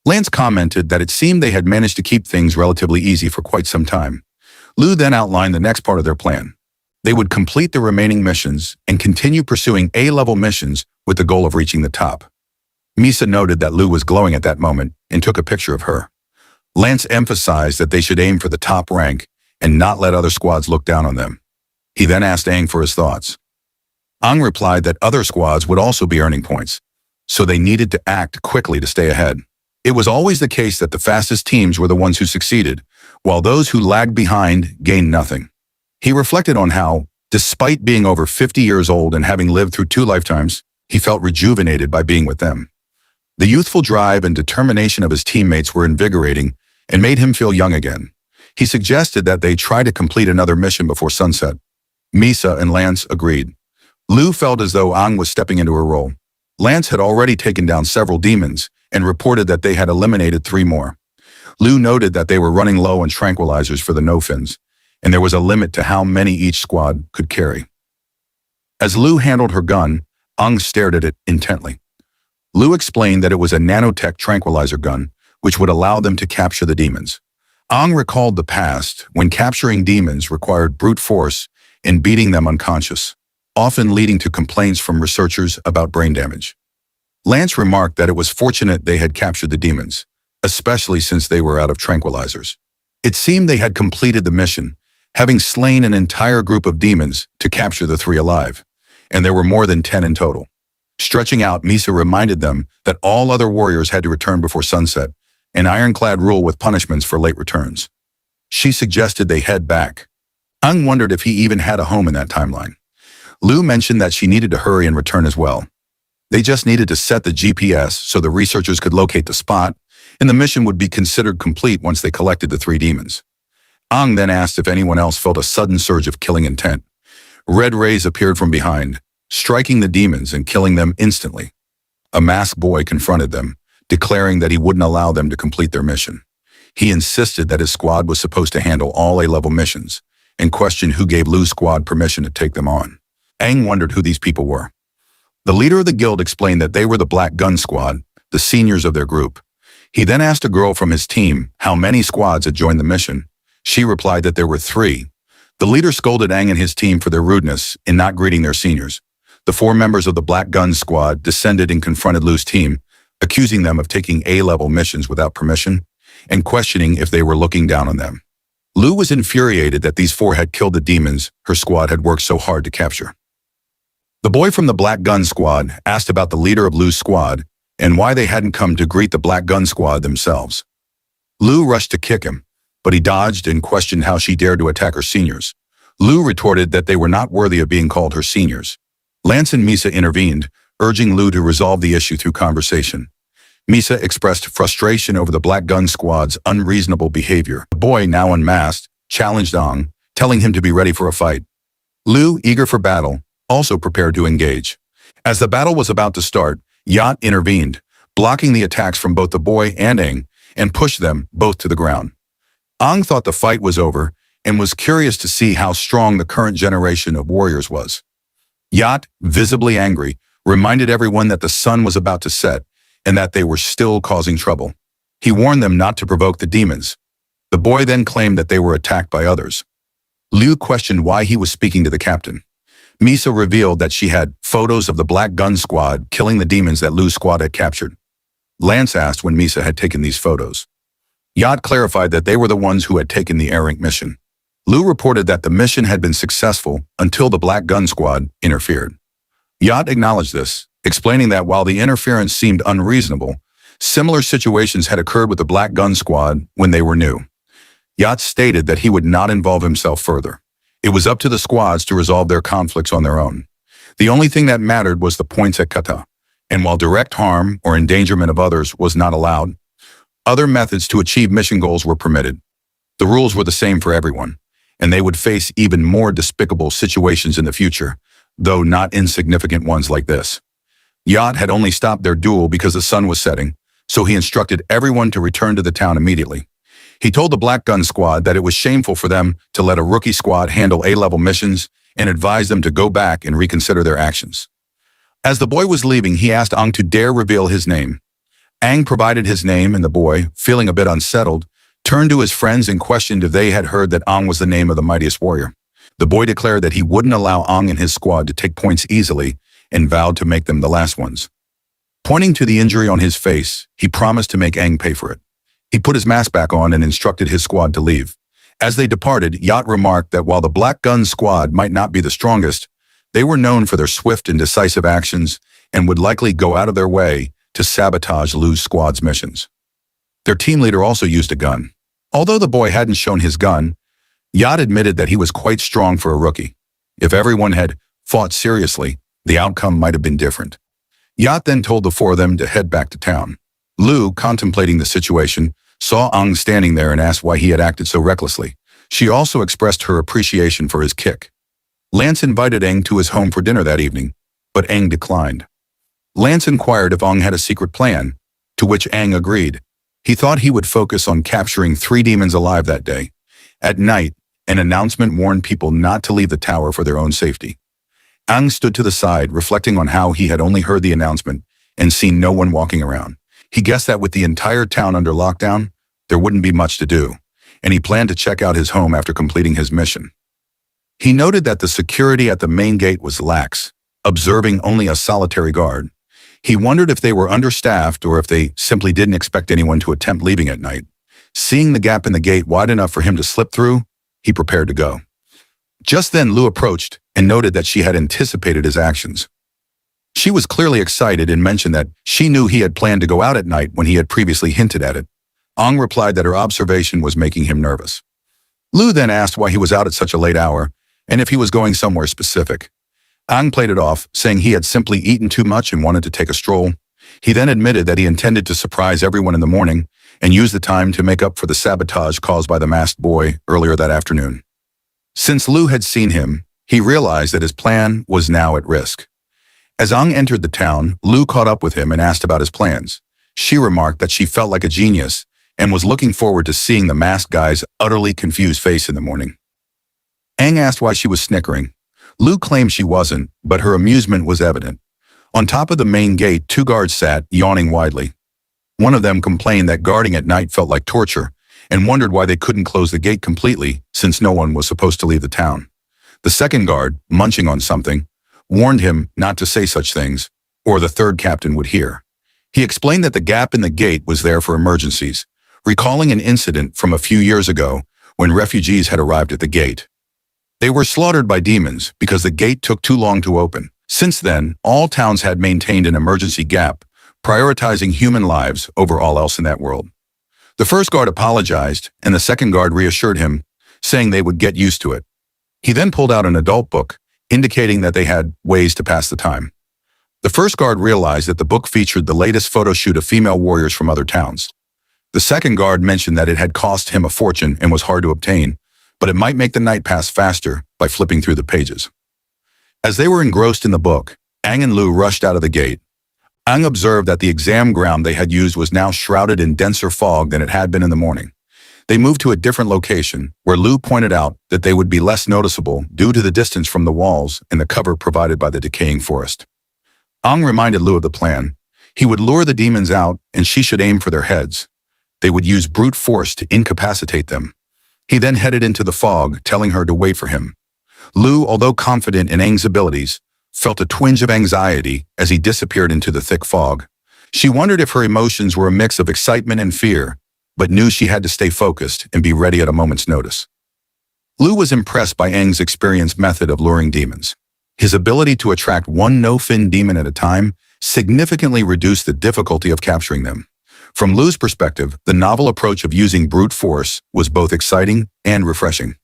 Lance commented that it seemed they had managed to keep things relatively easy for quite some time. Lu then outlined the next part of their plan. They would complete the remaining missions and continue pursuing A-level missions with the goal of reaching the top. Misa noted that Lu was glowing at that moment and took a picture of her. Lance emphasized that they should aim for the top rank and not let other squads look down on them. He then asked Ang for his thoughts. Ang replied that other squads would also be earning points, so they needed to act quickly to stay ahead. It was always the case that the fastest teams were the ones who succeeded, while those who lagged behind gained nothing. He reflected on how, despite being over 50 years old and having lived through 2 lifetimes, he felt rejuvenated by being with them. The youthful drive and determination of his teammates were invigorating and made him feel young again. He suggested that they try to complete another mission before sunset. Misa and Lance agreed. Lu felt as though Ang was stepping into her role. Lance had already taken down several demons and reported that they had eliminated 3 more. Lu noted that they were running low on tranquilizers for the no-fins, and there was a limit to how many each squad could carry. As Lu handled her gun, Ang stared at it intently. Lu explained that it was a nanotech tranquilizer gun, which would allow them to capture the demons. Ang recalled the past, when capturing demons required brute force and beating them unconscious, often leading to complaints from researchers about brain damage. Lance remarked that it was fortunate they had captured the demons, especially since they were out of tranquilizers. It seemed they had completed the mission, having slain an entire group of demons to capture the 3 alive, and there were more than 10 in total. Stretching out, Misa reminded them that all other warriors had to return before sunset, an ironclad rule with punishments for late returns. She suggested they head back. Ang wondered if he even had a home in that timeline. Lu mentioned that she needed to hurry and return as well. They just needed to set the GPS so the researchers could locate the spot, and the mission would be considered complete once they collected the 3 demons. Ang then asked if anyone else felt a sudden surge of killing intent. Red rays appeared from behind, striking the demons and killing them instantly. A masked boy confronted them, declaring that he wouldn't allow them to complete their mission. He insisted that his squad was supposed to handle all A-level missions, and questioned who gave Lu's squad permission to take them on. Aang wondered who these people were. The leader of the guild explained that they were the Black Gun Squad, the seniors of their group. He then asked a girl from his team how many squads had joined the mission. She replied that there were 3. The leader scolded Aang and his team for their rudeness in not greeting their seniors. The 4 members of the Black Gun Squad descended and confronted Lu's team, accusing them of taking A-level missions without permission and questioning if they were looking down on them. Lu was infuriated that these 4 had killed the demons her squad had worked so hard to capture. The boy from the Black Gun Squad asked about the leader of Lu's squad and why they hadn't come to greet the Black Gun Squad themselves. Lu rushed to kick him, but he dodged and questioned how she dared to attack her seniors. Lu retorted that they were not worthy of being called her seniors. Lance and Misa intervened, urging Lu to resolve the issue through conversation. Misa expressed frustration over the Black Gun Squad's unreasonable behavior. The boy, now unmasked, challenged Aang, telling him to be ready for a fight. Lu, eager for battle, also prepared to engage. As the battle was about to start, Yacht intervened, blocking the attacks from both the boy and Aang, and pushed them both to the ground. Aang thought the fight was over and was curious to see how strong the current generation of warriors was. Yacht, visibly angry, reminded everyone that the sun was about to set and that they were still causing trouble. He warned them not to provoke the demons. The boy then claimed that they were attacked by others. Liu questioned why he was speaking to the captain. Misa revealed that she had photos of the Black Gun Squad killing the demons that Lu's squad had captured. Lance asked when Misa had taken these photos. Yacht clarified that they were the ones who had taken the A-rank mission. Lu reported that the mission had been successful until the Black Gun Squad interfered. Yacht acknowledged this, explaining that while the interference seemed unreasonable, similar situations had occurred with the Black Gun Squad when they were new. Yacht stated that he would not involve himself further. It was up to the squads to resolve their conflicts on their own. The only thing that mattered was the points at kata, and while direct harm or endangerment of others was not allowed, other methods to achieve mission goals were permitted. The rules were the same for everyone, and they would face even more despicable situations in the future, though not insignificant ones like this. Yacht had only stopped their duel because the sun was setting, so he instructed everyone to return to the town immediately. He told the Black Gun Squad that it was shameful for them to let a rookie squad handle A-level missions and advised them to go back and reconsider their actions. As the boy was leaving, he asked Aang to dare reveal his name. Aang provided his name, and the boy, feeling a bit unsettled, turned to his friends and questioned if they had heard that Aang was the name of the mightiest warrior. The boy declared that he wouldn't allow Aang and his squad to take points easily and vowed to make them the last ones. Pointing to the injury on his face, he promised to make Aang pay for it. He put his mask back on and instructed his squad to leave. As they departed, Yacht remarked that while the Black Gun Squad might not be the strongest, they were known for their swift and decisive actions and would likely go out of their way to sabotage Lu's squad's missions. Their team leader also used a gun. Although the boy hadn't shown his gun, Yacht admitted that he was quite strong for a rookie. If everyone had fought seriously, the outcome might have been different. Yat then told the four of them to head back to town. Lu, contemplating the situation, saw Ang standing there and asked why he had acted so recklessly. She also expressed her appreciation for his kick. Lance invited Ang to his home for dinner that evening, but Ang declined. Lance inquired if Ang had a secret plan, to which Ang agreed. He thought he would focus on capturing 3 demons alive that day. At night, an announcement warned people not to leave the tower for their own safety. Ang stood to the side, reflecting on how he had only heard the announcement and seen no one walking around. He guessed that with the entire town under lockdown, there wouldn't be much to do, and he planned to check out his home after completing his mission. He noted that the security at the main gate was lax, observing only a solitary guard. He wondered if they were understaffed or if they simply didn't expect anyone to attempt leaving at night. Seeing the gap in the gate wide enough for him to slip through, he prepared to go. Just then, Lu approached and noted that she had anticipated his actions. She was clearly excited and mentioned that she knew he had planned to go out at night when he had previously hinted at it. Ang replied that her observation was making him nervous. Lu then asked why he was out at such a late hour and if he was going somewhere specific. Ang played it off, saying he had simply eaten too much and wanted to take a stroll. He then admitted that he intended to surprise everyone in the morning and use the time to make up for the sabotage caused by the masked boy earlier that afternoon. Since Lu had seen him, he realized that his plan was now at risk. As Ang entered the town, Lu caught up with him and asked about his plans. She remarked that she felt like a genius and was looking forward to seeing the masked guy's utterly confused face in the morning. Ang asked why she was snickering. Lu claimed she wasn't, but her amusement was evident. On top of the main gate, 2 guards sat, yawning widely. One of them complained that guarding at night felt like torture and wondered why they couldn't close the gate completely since no one was supposed to leave the town. The second guard, munching on something, warned him not to say such things, or the third captain would hear. He explained that the gap in the gate was there for emergencies, recalling an incident from a few years ago when refugees had arrived at the gate. They were slaughtered by demons because the gate took too long to open. Since then, all towns had maintained an emergency gap, prioritizing human lives over all else in that world. The first guard apologized, and the second guard reassured him, saying they would get used to it. He then pulled out an adult book, indicating that they had ways to pass the time. The first guard realized that the book featured the latest photo shoot of female warriors from other towns. The second guard mentioned that it had cost him a fortune and was hard to obtain, but it might make the night pass faster by flipping through the pages. As they were engrossed in the book, Ang and Lu rushed out of the gate. Ang observed that the exam ground they had used was now shrouded in denser fog than it had been in the morning. They moved to a different location, where Lu pointed out that they would be less noticeable due to the distance from the walls and the cover provided by the decaying forest. Ang reminded Lu of the plan. He would lure the demons out, and she should aim for their heads. They would use brute force to incapacitate them. He then headed into the fog, telling her to wait for him. Lu, although confident in Ang's abilities, felt a twinge of anxiety as he disappeared into the thick fog. She wondered if her emotions were a mix of excitement and fear, but knew she had to stay focused and be ready at a moment's notice. Lu was impressed by Ang's experienced method of luring demons. His ability to attract one no-fin demon at a time significantly reduced the difficulty of capturing them. From Lu's perspective, the novel approach of using brute force was both exciting and refreshing.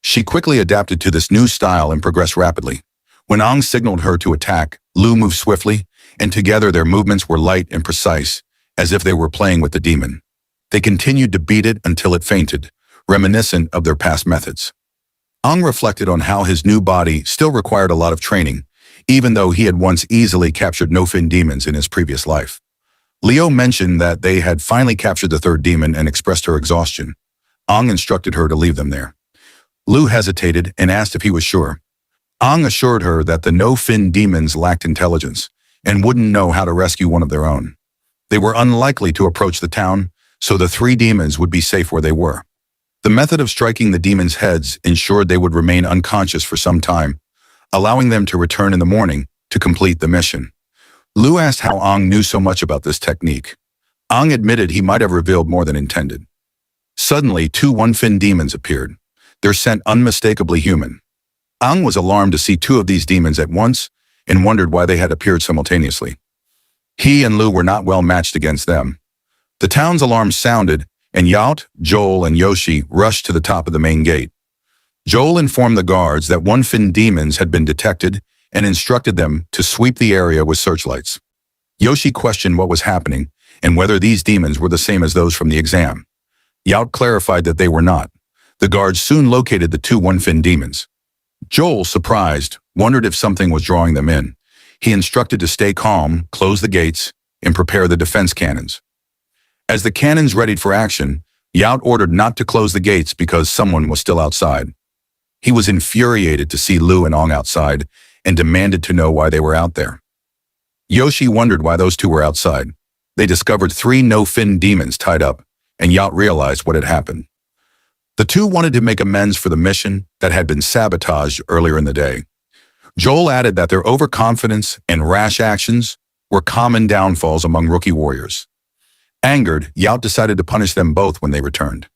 She quickly adapted to this new style and progressed rapidly. When Ang signaled her to attack, Lu moved swiftly, and together their movements were light and precise, as if they were playing with the demon. They continued to beat it until it fainted, reminiscent of their past methods. Ang reflected on how his new body still required a lot of training, even though he had once easily captured no-fin demons in his previous life. Leo mentioned that they had finally captured the third demon and expressed her exhaustion. Ang instructed her to leave them there. Lu hesitated and asked if he was sure. Ang assured her that the no-fin demons lacked intelligence and wouldn't know how to rescue one of their own. They were unlikely to approach the town, so the 3 demons would be safe where they were. The method of striking the demons' heads ensured they would remain unconscious for some time, allowing them to return in the morning to complete the mission. Lu asked how Ang knew so much about this technique. Ang admitted he might have revealed more than intended. Suddenly, 2 one-fin demons appeared, their scent unmistakably human. Ang was alarmed to see 2 of these demons at once and wondered why they had appeared simultaneously. He and Lu were not well matched against them. The town's alarm sounded, and Yaot, Joel, and Yoshi rushed to the top of the main gate. Joel informed the guards that one-fin demons had been detected and instructed them to sweep the area with searchlights. Yoshi questioned what was happening and whether these demons were the same as those from the exam. Yaut clarified that they were not. The guards soon located the two one-fin demons. Joel, surprised, wondered if something was drawing them in. He instructed to stay calm, close the gates, and prepare the defense cannons. As the cannons readied for action, Yaut ordered not to close the gates because someone was still outside. He was infuriated to see Lu and Ong outside and demanded to know why they were out there. Yoshi wondered why those two were outside. They discovered three no-fin demons tied up, and Yaut realized what had happened. The two wanted to make amends for the mission that had been sabotaged earlier in the day. Joel added that their overconfidence and rash actions were common downfalls among rookie warriors. Angered, Yaut decided to punish them both when they returned.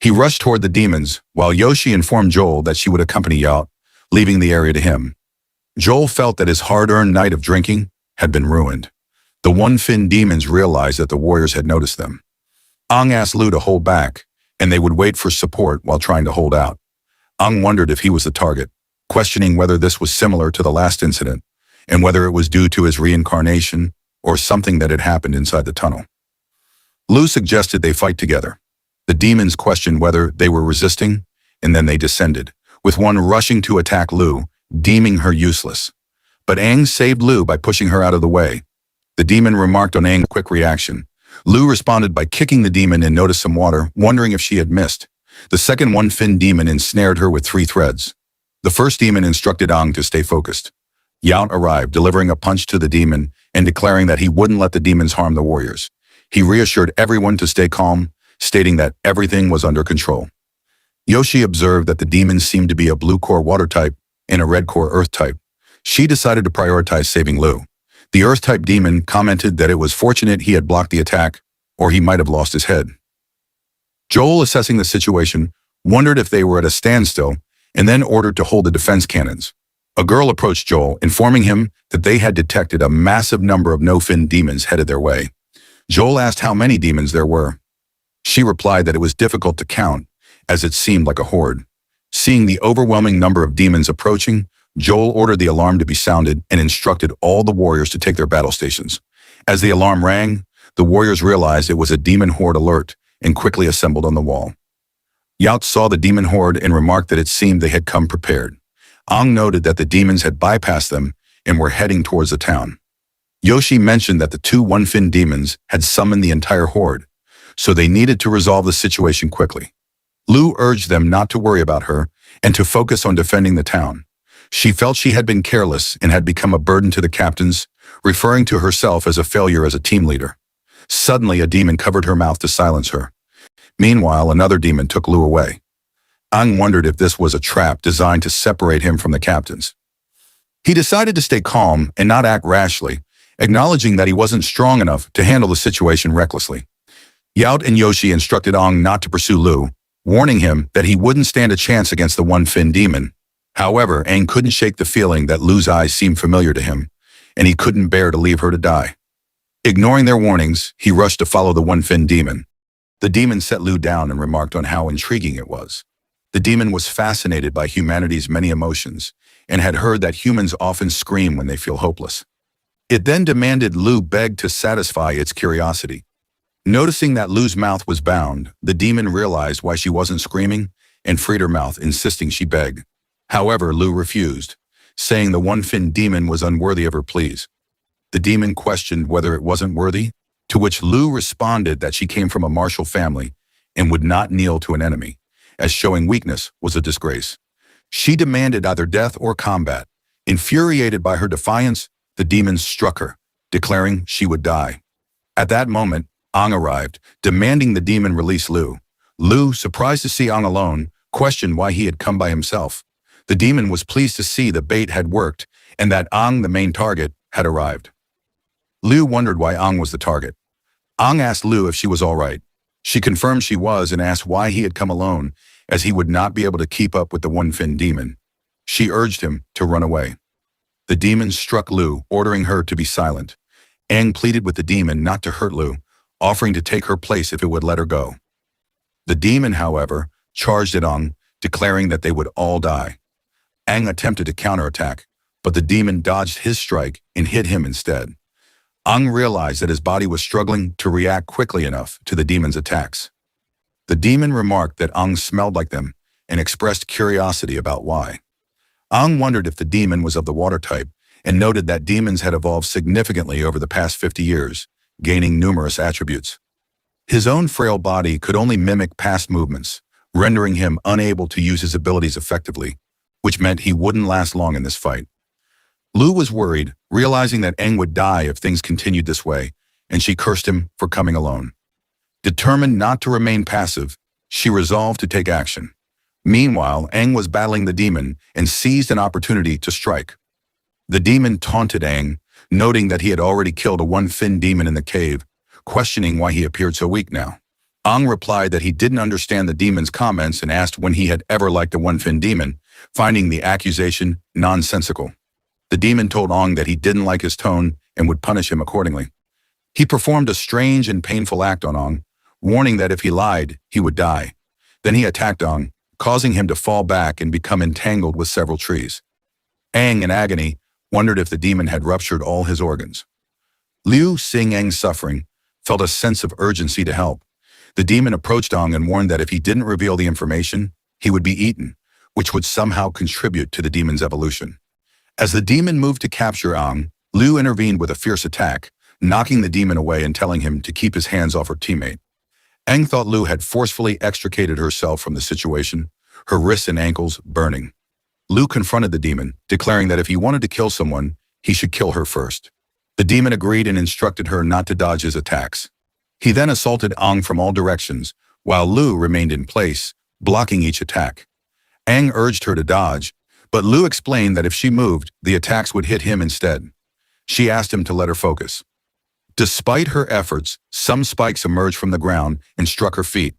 He rushed toward the demons, while Yoshi informed Joel that she would accompany Yaut, leaving the area to him. Joel felt that his hard-earned night of drinking had been ruined. The one-fin demons realized that the warriors had noticed them. Ong asked Lu to hold back, and they would wait for support while trying to hold out. Ong wondered if he was the target, questioning whether this was similar to the last incident, and whether it was due to his reincarnation or something that had happened inside the tunnel. Lu suggested they fight together. The demons questioned whether they were resisting, and then they descended, with one rushing to attack Lu, deeming her useless. But Aang saved Lu by pushing her out of the way. The demon remarked on Aang's quick reaction. Lu responded by kicking the demon and noticed some water, wondering if she had missed. The second one-fin demon ensnared her with 3 threads. The first demon instructed Aang to stay focused. Yaut arrived, delivering a punch to the demon and declaring that he wouldn't let the demons harm the warriors. He reassured everyone to stay calm, stating that everything was under control. Yoshi observed that the demons seemed to be a blue core water type and a red core earth type. She decided to prioritize saving Lu. The earth-type demon commented that it was fortunate he had blocked the attack, or he might have lost his head. Joel, assessing the situation, wondered if they were at a standstill and then ordered to hold the defense cannons. A girl approached Joel, informing him that they had detected a massive number of no-fin demons headed their way. Joel asked how many demons there were. She replied that it was difficult to count, as it seemed like a horde. Seeing the overwhelming number of demons approaching, Joel ordered the alarm to be sounded and instructed all the warriors to take their battle stations. As the alarm rang, the warriors realized it was a demon horde alert and quickly assembled on the wall. Yaut saw the demon horde and remarked that it seemed they had come prepared. Aang noted that the demons had bypassed them and were heading towards the town. Yoshi mentioned that the two one-fin demons had summoned the entire horde, so they needed to resolve the situation quickly. Lu urged them not to worry about her and to focus on defending the town. She felt she had been careless and had become a burden to the captains, referring to herself as a failure as a team leader. Suddenly, a demon covered her mouth to silence her. Meanwhile, another demon took Lu away. Aang wondered if this was a trap designed to separate him from the captains. He decided to stay calm and not act rashly, acknowledging that he wasn't strong enough to handle the situation recklessly. Yaut and Yoshi instructed Aang not to pursue Lu, warning him that he wouldn't stand a chance against the one-fin demon. However, Aang couldn't shake the feeling that Lu's eyes seemed familiar to him, and he couldn't bear to leave her to die. Ignoring their warnings, he rushed to follow the one-fin demon. The demon set Lu down and remarked on how intriguing it was. The demon was fascinated by humanity's many emotions and had heard that humans often scream when they feel hopeless. It then demanded Lu beg to satisfy its curiosity. Noticing that Lu's mouth was bound, the demon realized why she wasn't screaming and freed her mouth, insisting she beg. However, Lu refused, saying the one-fin demon was unworthy of her pleas. The demon questioned whether it wasn't worthy, to which Lu responded that she came from a martial family and would not kneel to an enemy, as showing weakness was a disgrace. She demanded either death or combat. Infuriated by her defiance, the demon struck her, declaring she would die. At that moment, Aang arrived, demanding the demon release Lu. Lu, surprised to see Aang alone, questioned why he had come by himself. The demon was pleased to see the bait had worked and that Aang, the main target, had arrived. Lu wondered why Aang was the target. Aang asked Lu if she was all right. She confirmed she was and asked why he had come alone, as he would not be able to keep up with the one-fin demon. She urged him to run away. The demon struck Lu, ordering her to be silent. Aang pleaded with the demon not to hurt Lu, offering to take her place if it would let her go. The demon, however, charged at Aang, declaring that they would all die. Aang attempted to counterattack, but the demon dodged his strike and hit him instead. Ang realized that his body was struggling to react quickly enough to the demon's attacks. The demon remarked that Ang smelled like them and expressed curiosity about why. Ang wondered if the demon was of the water type and noted that demons had evolved significantly over the past 50 years, gaining numerous attributes. His own frail body could only mimic past movements, rendering him unable to use his abilities effectively, which meant he wouldn't last long in this fight. Lu was worried, realizing that Aang would die if things continued this way, and she cursed him for coming alone. Determined not to remain passive, she resolved to take action. Meanwhile, Aang was battling the demon and seized an opportunity to strike. The demon taunted Aang, noting that he had already killed a one-fin demon in the cave, questioning why he appeared so weak now. Aang replied that he didn't understand the demon's comments and asked when he had ever liked a one-fin demon, finding the accusation nonsensical. The demon told Aang that he didn't like his tone and would punish him accordingly. He performed a strange and painful act on Aang, warning that if he lied, he would die. Then he attacked Aang, causing him to fall back and become entangled with several trees. Aang, in agony, wondered if the demon had ruptured all his organs. Liu, seeing Aang's suffering, felt a sense of urgency to help. The demon approached Aang and warned that if he didn't reveal the information, he would be eaten, which would somehow contribute to the demon's evolution. As the demon moved to capture Aang, Liu intervened with a fierce attack, knocking the demon away and telling him to keep his hands off her teammate. Aang thought Liu had forcefully extricated herself from the situation, her wrists and ankles burning. Liu confronted the demon, declaring that if he wanted to kill someone, he should kill her first. The demon agreed and instructed her not to dodge his attacks. He then assaulted Aang from all directions, while Liu remained in place, blocking each attack. Aang urged her to dodge, but Liu explained that if she moved, the attacks would hit him instead. She asked him to let her focus. Despite her efforts, some spikes emerged from the ground and struck her feet.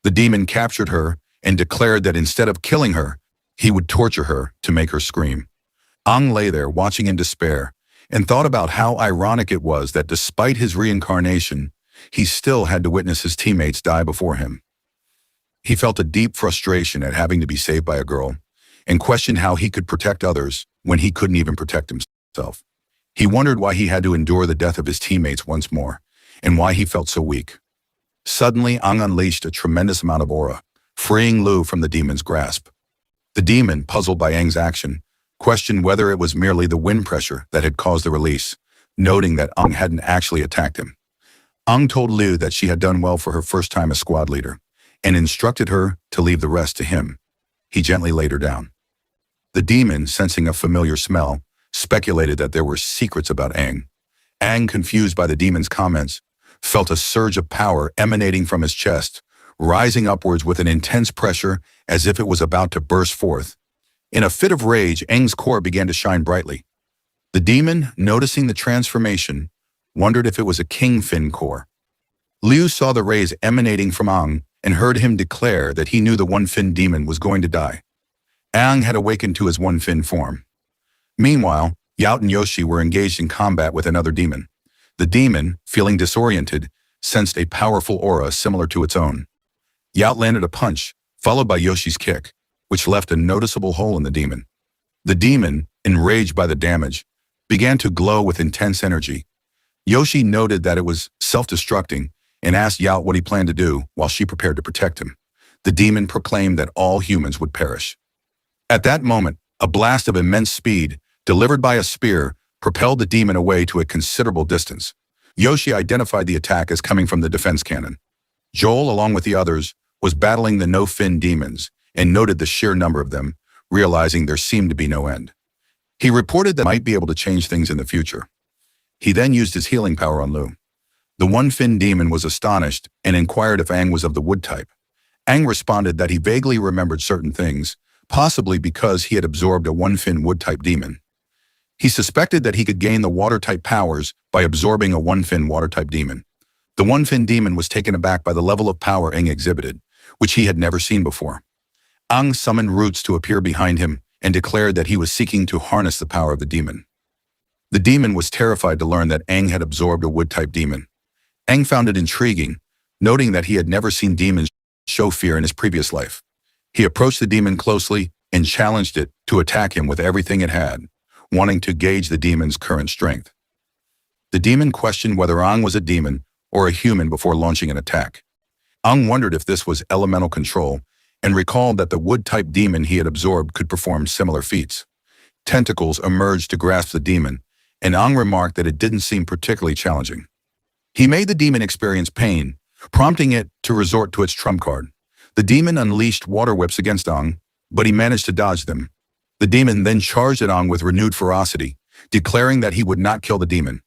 The demon captured her and declared that instead of killing her, he would torture her to make her scream. Aang lay there watching in despair and thought about how ironic it was that despite his reincarnation, he still had to witness his teammates die before him. He felt a deep frustration at having to be saved by a girl and questioned how he could protect others when he couldn't even protect himself. He wondered why he had to endure the death of his teammates once more and why he felt so weak. Suddenly, Aang unleashed a tremendous amount of aura, freeing Liu from the demon's grasp. The demon, puzzled by Aang's action, questioned whether it was merely the wind pressure that had caused the release, noting that Aang hadn't actually attacked him. Aang told Liu that she had done well for her first time as squad leader and instructed her to leave the rest to him. He gently laid her down. The demon, sensing a familiar smell, speculated that there were secrets about Aang. Aang, confused by the demon's comments, felt a surge of power emanating from his chest, rising upwards with an intense pressure as if it was about to burst forth. In a fit of rage, Aang's core began to shine brightly. The demon, noticing the transformation, wondered if it was a kingfin core. Liu saw the rays emanating from Aang and heard him declare that he knew the one-fin demon was going to die. Aang had awakened to his one-fin form. Meanwhile, Yaut and Yoshi were engaged in combat with another demon. The demon, feeling disoriented, sensed a powerful aura similar to its own. Yaut landed a punch, followed by Yoshi's kick, which left a noticeable hole in the demon. The demon, enraged by the damage, began to glow with intense energy. Yoshi noted that it was self-destructing and asked Yaut what he planned to do while she prepared to protect him. The demon proclaimed that all humans would perish. At that moment, a blast of immense speed, delivered by a spear, propelled the demon away to a considerable distance. Yoshi identified the attack as coming from the defense cannon. Joel, along with the others, was battling the no-fin demons and noted the sheer number of them, realizing there seemed to be no end. He reported that he might be able to change things in the future. He then used his healing power on Liu. The one-fin demon was astonished and inquired if Aang was of the wood type. Aang responded that he vaguely remembered certain things, possibly because he had absorbed a one-fin wood-type demon. He suspected that he could gain the water-type powers by absorbing a one-fin water-type demon. The one-fin demon was taken aback by the level of power Aang exhibited, which he had never seen before. Aang summoned roots to appear behind him and declared that he was seeking to harness the power of the demon. The demon was terrified to learn that Aang had absorbed a wood-type demon. Aang found it intriguing, noting that he had never seen demons show fear in his previous life. He approached the demon closely and challenged it to attack him with everything it had, wanting to gauge the demon's current strength. The demon questioned whether Ang was a demon or a human before launching an attack. Ang wondered if this was elemental control and recalled that the wood-type demon he had absorbed could perform similar feats. Tentacles emerged to grasp the demon, and Ang remarked that it didn't seem particularly challenging. He made the demon experience pain, prompting it to resort to its trump card. The demon unleashed water whips against Ang, but he managed to dodge them. The demon then charged at Ang with renewed ferocity, declaring that he would not kill the demon.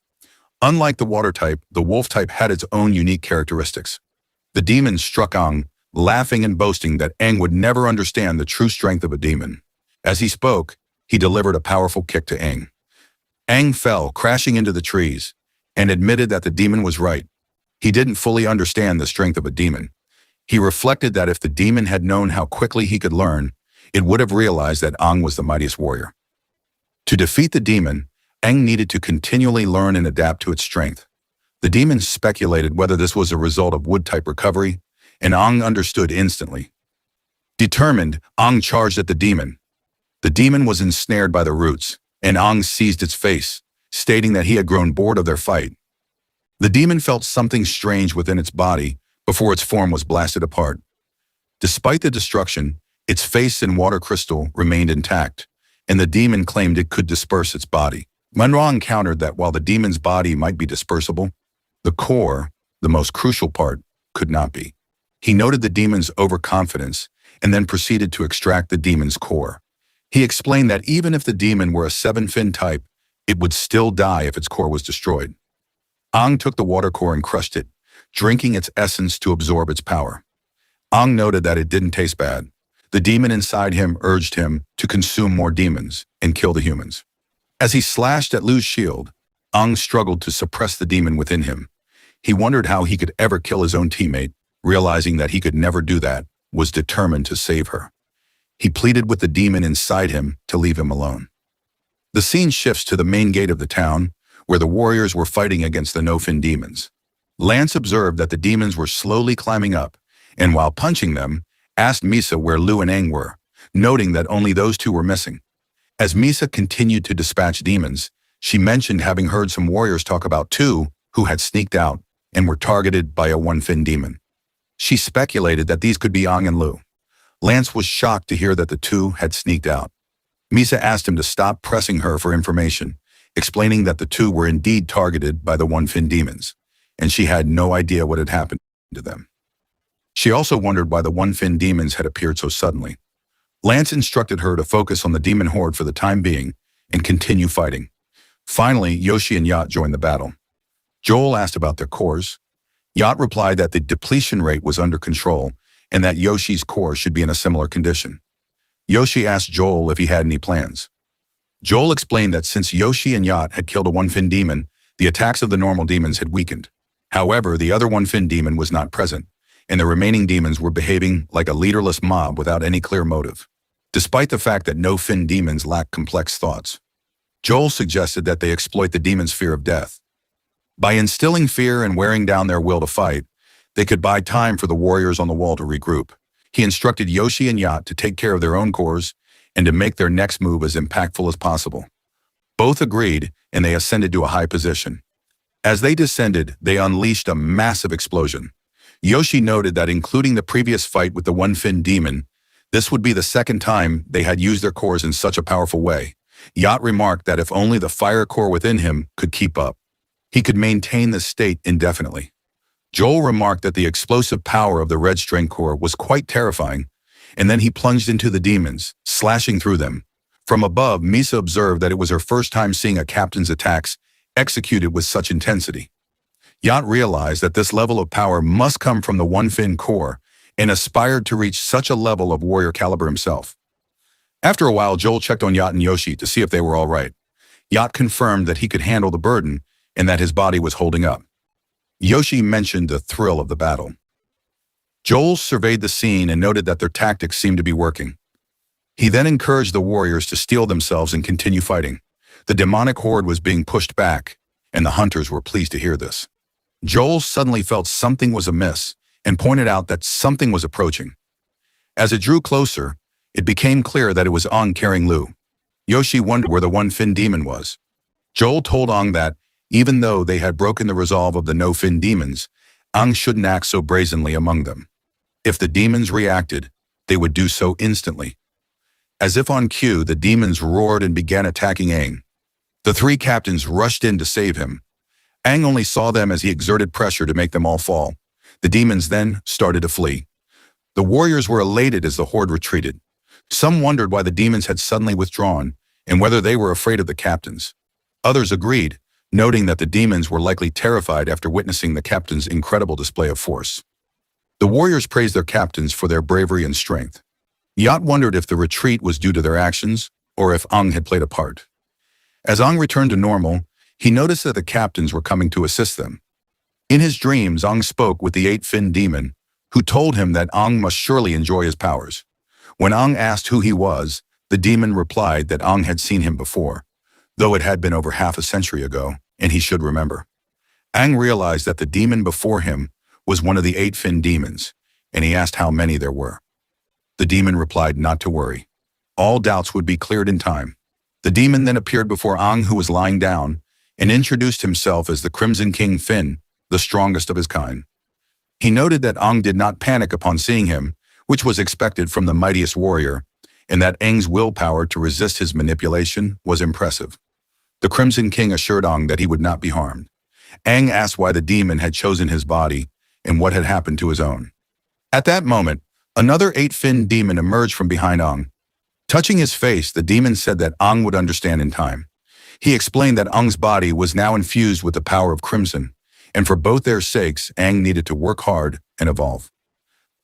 Unlike the water type, the wolf type had its own unique characteristics. The demon struck Ang, laughing and boasting that Ang would never understand the true strength of a demon. As he spoke, he delivered a powerful kick to Ang. Ang fell, crashing into the trees, and admitted that the demon was right. He didn't fully understand the strength of a demon. He reflected that if the demon had known how quickly he could learn, it would have realized that Ang was the mightiest warrior. To defeat the demon, Ang needed to continually learn and adapt to its strength. The demon speculated whether this was a result of wood-type recovery, and Ang understood instantly. Determined, Ang charged at the demon. The demon was ensnared by the roots, and Ang seized its face, stating that he had grown bored of their fight. The demon felt something strange within its body before its form was blasted apart. Despite the destruction, its face and water crystal remained intact, and the demon claimed it could disperse its body. Manhwa encountered that while the demon's body might be dispersible, the core, the most crucial part, could not be. He noted the demon's overconfidence and then proceeded to extract the demon's core. He explained that even if the demon were a 7-fin type, it would still die if its core was destroyed. Ang took the water core and crushed it, drinking its essence to absorb its power. Ang noted that it didn't taste bad. The demon inside him urged him to consume more demons and kill the humans. As he slashed at Lu's shield, Ang struggled to suppress the demon within him. He wondered how he could ever kill his own teammate, realizing that he could never do that, was determined to save her. He pleaded with the demon inside him to leave him alone. The scene shifts to the main gate of the town, where the warriors were fighting against the no-fin demons. Lance observed that the demons were slowly climbing up, and while punching them, asked Misa where Lu and Aang were, noting that only those two were missing. As Misa continued to dispatch demons, she mentioned having heard some warriors talk about two who had sneaked out and were targeted by a one-fin demon. She speculated that these could be Aang and Lu. Lance was shocked to hear that the two had sneaked out. Misa asked him to stop pressing her for information, explaining that the two were indeed targeted by the one-fin demons, and she had no idea what had happened to them. She also wondered why the one-fin demons had appeared so suddenly. Lance instructed her to focus on the demon horde for the time being and continue fighting. Finally, Yoshi and Yacht joined the battle. Joel asked about their cores. Yacht replied that the depletion rate was under control and that Yoshi's core should be in a similar condition. Yoshi asked Joel if he had any plans. Joel explained that since Yoshi and Yacht had killed a one-fin demon, the attacks of the normal demons had weakened. However, the other one-fin demon was not present, and the remaining demons were behaving like a leaderless mob without any clear motive. Despite the fact that no-fin demons lack complex thoughts, Joel suggested that they exploit the demon's fear of death. By instilling fear and wearing down their will to fight, they could buy time for the warriors on the wall to regroup. He instructed Yoshi and Yacht to take care of their own cores and to make their next move as impactful as possible. Both agreed, and they ascended to a high position. As they descended, they unleashed a massive explosion. Yoshi noted that including the previous fight with the one-fin demon, this would be the second time they had used their cores in such a powerful way. Yacht remarked that if only the fire core within him could keep up, he could maintain this state indefinitely. Joel remarked that the explosive power of the red string core was quite terrifying, and then he plunged into the demons, slashing through them. From above, Misa observed that it was her first time seeing a captain's attacks executed with such intensity. Yacht realized that this level of power must come from the one-fin core and aspired to reach such a level of warrior caliber himself. After a while, Joel checked on Yacht and Yoshi to see if they were all right. Yacht confirmed that he could handle the burden and that his body was holding up. Yoshi mentioned the thrill of the battle. Joel surveyed the scene and noted that their tactics seemed to be working. He then encouraged the warriors to steel themselves and continue fighting. The demonic horde was being pushed back, and the hunters were pleased to hear this. Joel suddenly felt something was amiss and pointed out that something was approaching. As it drew closer, it became clear that it was Aang carrying Lu. Yoshi wondered where the one-fin demon was. Joel told Aang that, Even though they had broken the resolve of the no-fin demons, Ang shouldn't act so brazenly among them. If the demons reacted, they would do so instantly. As if on cue, the demons roared and began attacking Ang. The three captains rushed in to save him. Ang only saw them as he exerted pressure to make them all fall. The demons then started to flee. The warriors were elated as the horde retreated. Some wondered why the demons had suddenly withdrawn and whether they were afraid of the captains. Others agreed, noting that the demons were likely terrified after witnessing the captains' incredible display of force. The warriors praised their captains for their bravery and strength. Yat wondered if the retreat was due to their actions or if Ang had played a part. As Ang returned to normal, he noticed that the captains were coming to assist them. In his dreams, Ang spoke with the eight-fin demon, who told him that Ang must surely enjoy his powers. When Ang asked who he was, the demon replied that Ang had seen him before, though it had been over half a century ago, and he should remember. Ang realized that the demon before him was one of the eight-fin demons, and he asked how many there were. The demon replied not to worry. All doubts would be cleared in time. The demon then appeared before Ang, who was lying down, and introduced himself as the Crimson King Fin, the strongest of his kind. He noted that Ang did not panic upon seeing him, which was expected from the mightiest warrior, and that Ang's willpower to resist his manipulation was impressive. The Crimson King assured Ang that he would not be harmed. Ang asked why the demon had chosen his body and what had happened to his own. At that moment, another eight-fin demon emerged from behind Ang. Touching his face, the demon said that Ang would understand in time. He explained that Ang's body was now infused with the power of Crimson, and for both their sakes, Ang needed to work hard and evolve.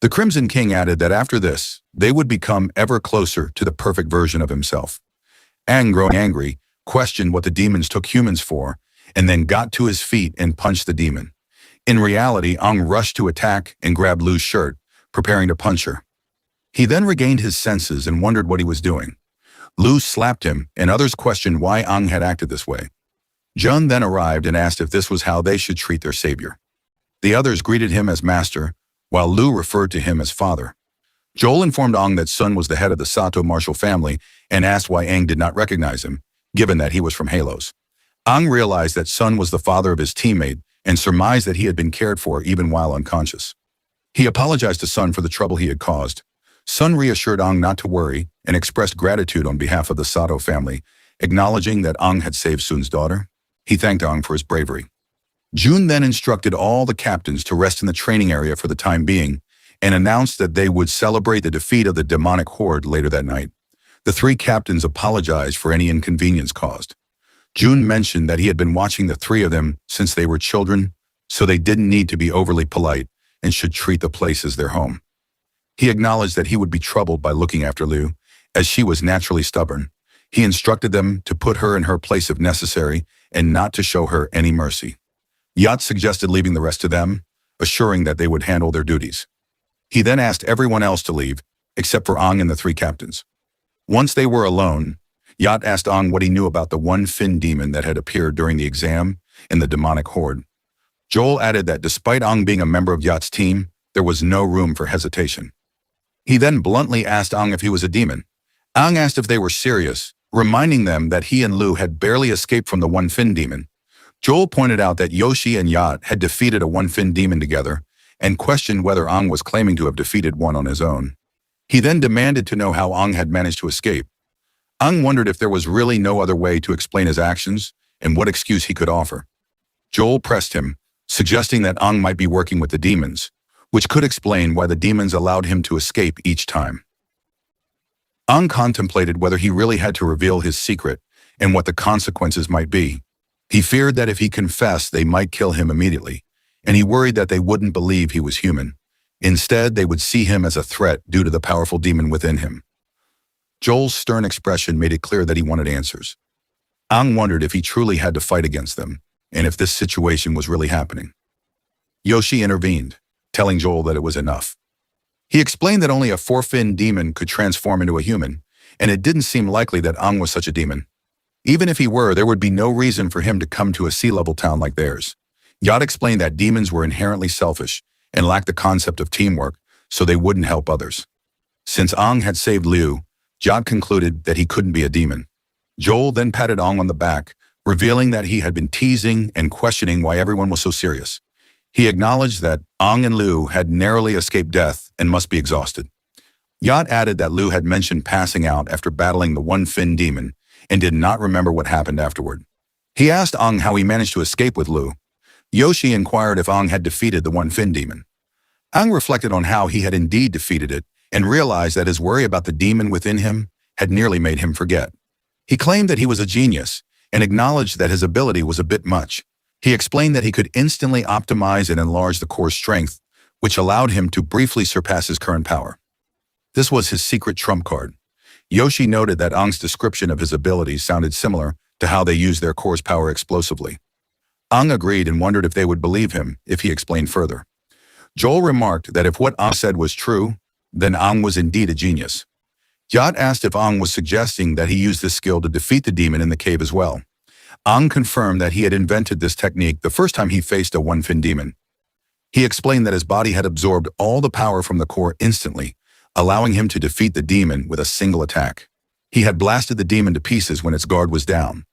The Crimson King added that after this, they would become ever closer to the perfect version of himself. Ang, growing angry, questioned what the demons took humans for, and then got to his feet and punched the demon. In reality, Ang rushed to attack and grabbed Lu's shirt, preparing to punch her. He then regained his senses and wondered what he was doing. Lu slapped him, and others questioned why Ang had acted this way. Jun then arrived and asked if this was how they should treat their savior. The others greeted him as master, while Lu referred to him as father. Joel informed Ang that Sun was the head of the Sato martial family and asked why Ang did not recognize him, given that he was from Halos. Ang realized that Sun was the father of his teammate and surmised that he had been cared for even while unconscious. He apologized to Sun for the trouble he had caused. Sun reassured Ang not to worry and expressed gratitude on behalf of the Sato family, acknowledging that Ang had saved Sun's daughter. He thanked Ang for his bravery. Jun then instructed all the captains to rest in the training area for the time being and announced that they would celebrate the defeat of the demonic horde later that night. The three captains apologized for any inconvenience caused. Jun mentioned that he had been watching the three of them since they were children, so they didn't need to be overly polite and should treat the place as their home. He acknowledged that he would be troubled by looking after Lu, as she was naturally stubborn. He instructed them to put her in her place if necessary and not to show her any mercy. Yat suggested leaving the rest to them, assuring that they would handle their duties. He then asked everyone else to leave, except for Ang and the three captains. Once they were alone, Yat asked Ang what he knew about the one-fin demon that had appeared during the exam and the demonic horde. Joel added that despite Ang being a member of Yat's team, there was no room for hesitation. He then bluntly asked Ang if he was a demon. Ang asked if they were serious, reminding them that he and Lu had barely escaped from the one-fin demon. Joel pointed out that Yoshi and Yat had defeated a one-fin demon together and questioned whether Ang was claiming to have defeated one on his own. He then demanded to know how Ang had managed to escape. Ang wondered if there was really no other way to explain his actions and what excuse he could offer. Joel pressed him, suggesting that Ang might be working with the demons, which could explain why the demons allowed him to escape each time. Ang contemplated whether he really had to reveal his secret and what the consequences might be. He feared that if he confessed, they might kill him immediately, and he worried that they wouldn't believe he was human. Instead, they would see him as a threat due to the powerful demon within him. Joel's stern expression made it clear that he wanted answers. Ang wondered if he truly had to fight against them, and if this situation was really happening. Yoshi intervened, telling Joel that it was enough. He explained that only a four-fin demon could transform into a human, and it didn't seem likely that Ang was such a demon. Even if he were, there would be no reason for him to come to a sea-level town like theirs. Yat explained that demons were inherently selfish and lacked the concept of teamwork, so they wouldn't help others. Since Ang had saved Liu, Yat concluded that he couldn't be a demon. Joel then patted Ang on the back, revealing that he had been teasing and questioning why everyone was so serious. He acknowledged that Ang and Liu had narrowly escaped death and must be exhausted. Yat added that Liu had mentioned passing out after battling the one-fin demon and did not remember what happened afterward. He asked Ang how he managed to escape with Liu. Yoshi inquired if Ang had defeated the one-fin demon. Ang reflected on how he had indeed defeated it and realized that his worry about the demon within him had nearly made him forget. He claimed that he was a genius and acknowledged that his ability was a bit much. He explained that he could instantly optimize and enlarge the core's strength, which allowed him to briefly surpass his current power. This was his secret trump card. Yoshi noted that Ang's description of his abilities sounded similar to how they used their core's power explosively. Ang agreed and wondered if they would believe him if he explained further. Joel remarked that if what Ang said was true, then Ang was indeed a genius. Yat asked if Ang was suggesting that he used this skill to defeat the demon in the cave as well. Ang confirmed that he had invented this technique the first time he faced a one-fin demon. He explained that his body had absorbed all the power from the core instantly, allowing him to defeat the demon with a single attack. He had blasted the demon to pieces when its guard was down.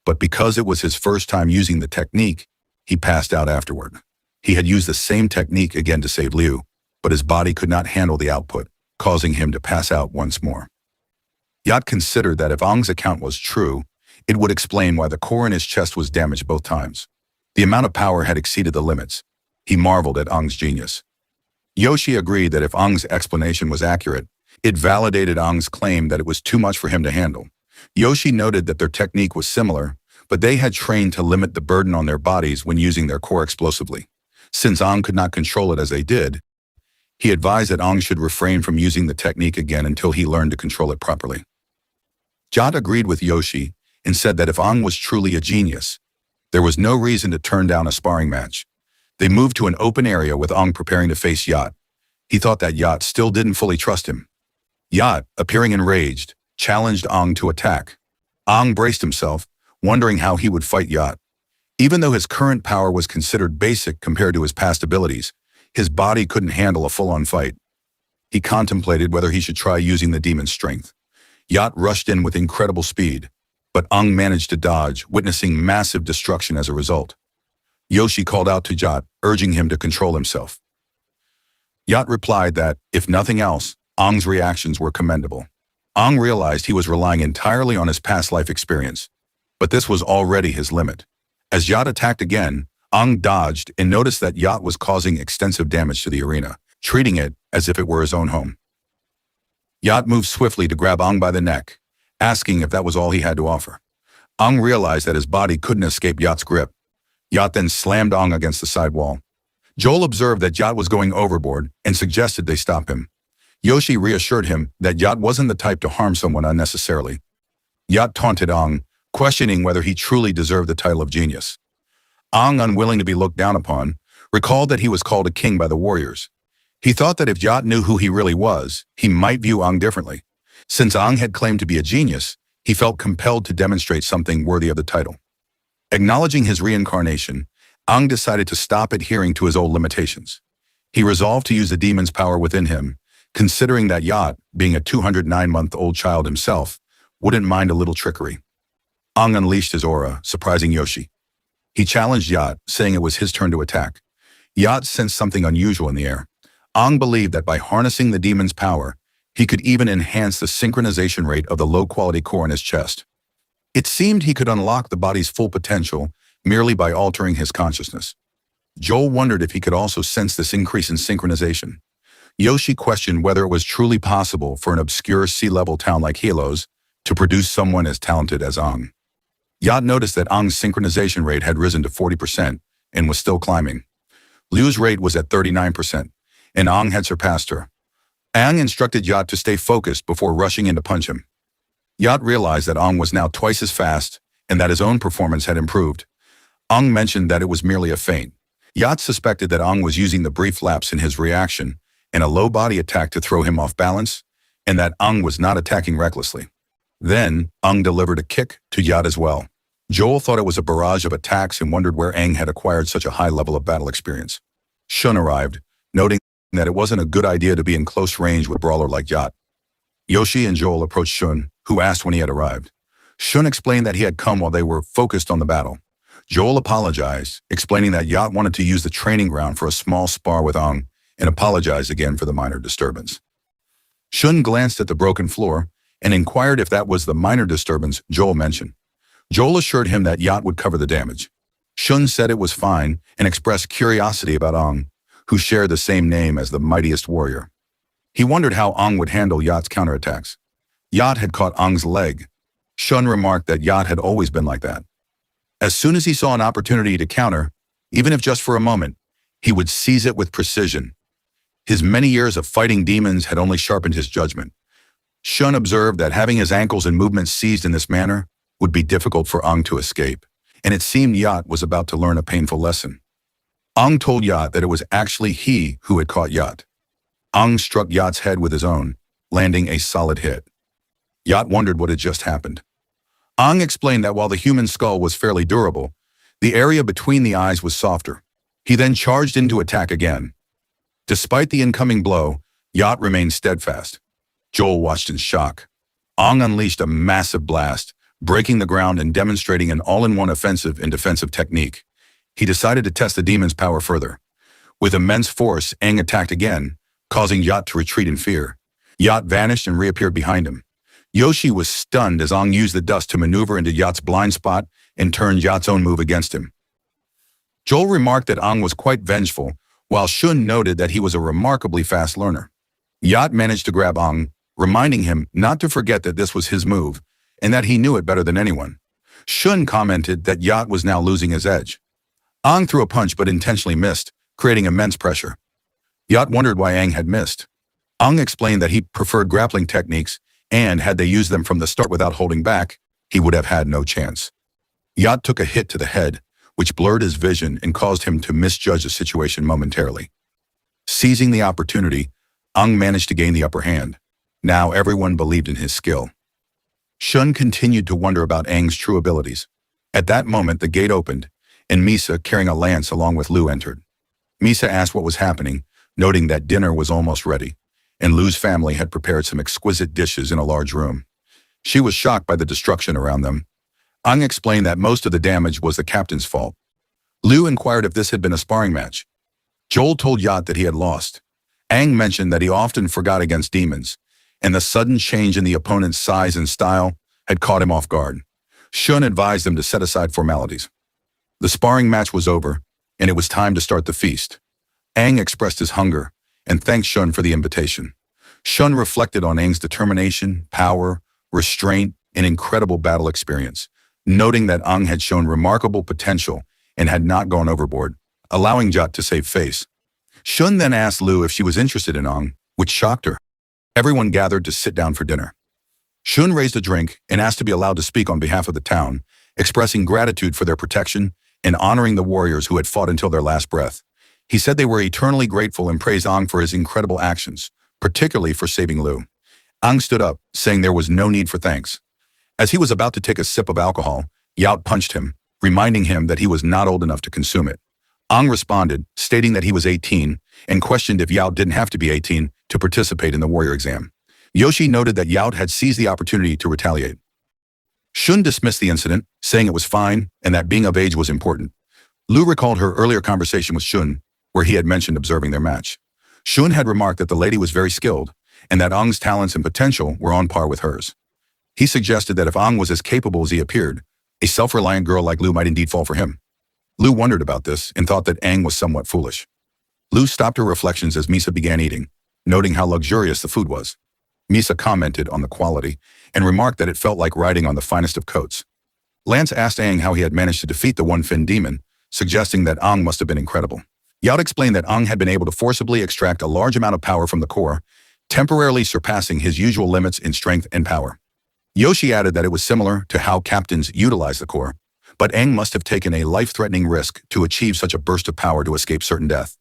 But because it was his first time using the technique, he passed out afterward. He had used the same technique again to save Liu, but his body could not handle the output, causing him to pass out once more. Yat considered that if Ang's account was true, it would explain why the core in his chest was damaged both times. The amount of power had exceeded the limits. He marveled at Ang's genius. Yoshi agreed that if Ang's explanation was accurate, it validated Ang's claim that it was too much for him to handle. Yoshi noted that their technique was similar, but they had trained to limit the burden on their bodies when using their core explosively. Since Ang could not control it as they did, he advised that Ang should refrain from using the technique again until he learned to control it properly. Jot agreed with Yoshi and said that if Ang was truly a genius, there was no reason to turn down a sparring match. They moved to an open area with Ang preparing to face Yat. He thought that Yat still didn't fully trust him. Yat, appearing enraged, challenged Ang to attack. Ang braced himself, wondering how he would fight Yat. Even though his current power was considered basic compared to his past abilities, his body couldn't handle a full-on fight. He contemplated whether he should try using the demon's strength. Yat rushed in with incredible speed, but Ang managed to dodge, witnessing massive destruction as a result. Yoshi called out to Yat, urging him to control himself. Yat replied that, if nothing else, Ang's reactions were commendable. Ang realized he was relying entirely on his past life experience, but this was already his limit. As Yat attacked again, Ang dodged and noticed that Yat was causing extensive damage to the arena, treating it as if it were his own home. Yat moved swiftly to grab Ang by the neck, asking if that was all he had to offer. Ang realized that his body couldn't escape Yat's grip. Yat then slammed Ang against the side wall. Joel observed that Yat was going overboard and suggested they stop him. Yoshi reassured him that Yat wasn't the type to harm someone unnecessarily. Yat taunted Ang, questioning whether he truly deserved the title of genius. Ang, unwilling to be looked down upon, recalled that he was called a king by the warriors. He thought that if Yat knew who he really was, he might view Ang differently. Since Ang had claimed to be a genius, he felt compelled to demonstrate something worthy of the title. Acknowledging his reincarnation, Ang decided to stop adhering to his old limitations. He resolved to use the demon's power within him, considering that Yat, being a 209-month-old child himself, wouldn't mind a little trickery. Ang unleashed his aura, surprising Yoshi. He challenged Yat, saying it was his turn to attack. Yat sensed something unusual in the air. Ang believed that by harnessing the demon's power, he could even enhance the synchronization rate of the low-quality core in his chest. It seemed he could unlock the body's full potential merely by altering his consciousness. Joel wondered if he could also sense this increase in synchronization. Yoshi questioned whether it was truly possible for an obscure sea-level town like Helos to produce someone as talented as Ang. Yat noticed that Ang's synchronization rate had risen to 40% and was still climbing. Liu's rate was at 39%, and Ang had surpassed her. Ang instructed Yat to stay focused before rushing in to punch him. Yat realized that Ang was now twice as fast and that his own performance had improved. Ang mentioned that it was merely a feint. Yat suspected that Ang was using the brief lapse in his reaction and a low body attack to throw him off balance, and that Ang was not attacking recklessly. Then, Ang delivered a kick to Yat as well. Joel thought it was a barrage of attacks and wondered where Ang had acquired such a high level of battle experience. Shun arrived, noting that it wasn't a good idea to be in close range with a brawler like Yat. Yoshi and Joel approached Shun, who asked when he had arrived. Shun explained that he had come while they were focused on the battle. Joel apologized, explaining that Yacht wanted to use the training ground for a small spar with Ong and apologized again for the minor disturbance. Shun glanced at the broken floor and inquired if that was the minor disturbance Joel mentioned. Joel assured him that Yacht would cover the damage. Shun said it was fine and expressed curiosity about Ong, who shared the same name as the mightiest warrior. He wondered how Ong would handle Yacht's counterattacks. Yacht had caught Ong's leg. Shun remarked that Yacht had always been like that. As soon as he saw an opportunity to counter, even if just for a moment, he would seize it with precision. His many years of fighting demons had only sharpened his judgment. Shun observed that having his ankles and movements seized in this manner would be difficult for Ong to escape, and it seemed Yacht was about to learn a painful lesson. Ong told Yacht that it was actually he who had caught Yacht. Ong struck Yacht's head with his own, landing a solid hit. Yacht wondered what had just happened. Ong explained that while the human skull was fairly durable, the area between the eyes was softer. He then charged in to attack again. Despite the incoming blow, Yacht remained steadfast. Joel watched in shock. Ong unleashed a massive blast, breaking the ground and demonstrating an all-in-one offensive and defensive technique. He decided to test the demon's power further. With immense force, Aang attacked again, causing Yacht to retreat in fear. Yacht vanished and reappeared behind him. Yoshi was stunned as Ong used the dust to maneuver into Yacht's blind spot and turned Yacht's own move against him. Joel remarked that Ong was quite vengeful, while Shun noted that he was a remarkably fast learner. Yacht managed to grab Ong, reminding him not to forget that this was his move, and that he knew it better than anyone. Shun commented that Yacht was now losing his edge. Ong threw a punch but intentionally missed, creating immense pressure. Yacht wondered why Aang had missed. Ong explained that he preferred grappling techniques, and had they used them from the start without holding back, he would have had no chance. Yacht took a hit to the head, which blurred his vision and caused him to misjudge the situation momentarily. Seizing the opportunity, Ong managed to gain the upper hand. Now everyone believed in his skill. Shun continued to wonder about Aang's true abilities. At that moment, the gate opened, and Misa, carrying a lance along with Lu, entered. Misa asked what was happening, noting that dinner was almost ready, and Lu's family had prepared some exquisite dishes in a large room. She was shocked by the destruction around them. Aang explained that most of the damage was the captain's fault. Lu inquired if this had been a sparring match. Joel told Yacht that he had lost. Aang mentioned that he often forgot against demons, and the sudden change in the opponent's size and style had caught him off guard. Shun advised them to set aside formalities. The sparring match was over, and it was time to start the feast. Aang expressed his hunger and thanked Shun for the invitation. Shun reflected on Aang's determination, power, restraint, and incredible battle experience, noting that Aang had shown remarkable potential and had not gone overboard, allowing Yacht to save face. Shun then asked Lu if she was interested in Aang, which shocked her. Everyone gathered to sit down for dinner. Shun raised a drink and asked to be allowed to speak on behalf of the town, expressing gratitude for their protection and honoring the warriors who had fought until their last breath. He said they were eternally grateful and praised Aang for his incredible actions, particularly for saving Lu. Aang stood up, saying there was no need for thanks. As he was about to take a sip of alcohol, Yacht punched him, reminding him that he was not old enough to consume it. Aang responded, stating that he was 18, and questioned if Yacht didn't have to be 18 to participate in the warrior exam. Yoshi noted that Yacht had seized the opportunity to retaliate. Shun dismissed the incident, saying it was fine and that being of age was important. Lu recalled her earlier conversation with Shun, where he had mentioned observing their match. Shun had remarked that the lady was very skilled, and that Aang's talents and potential were on par with hers. He suggested that if Aang was as capable as he appeared, a self-reliant girl like Lu might indeed fall for him. Lu wondered about this and thought that Aang was somewhat foolish. Lu stopped her reflections as Misa began eating, noting how luxurious the food was. Misa commented on the quality and remarked that it felt like riding on the finest of coats. Lance asked Aang how he had managed to defeat the one-fin demon, suggesting that Aang must have been incredible. Yacht explained that Aang had been able to forcibly extract a large amount of power from the core, temporarily surpassing his usual limits in strength and power. Yoshi added that it was similar to how captains utilize the core, but Aang must have taken a life-threatening risk to achieve such a burst of power to escape certain death.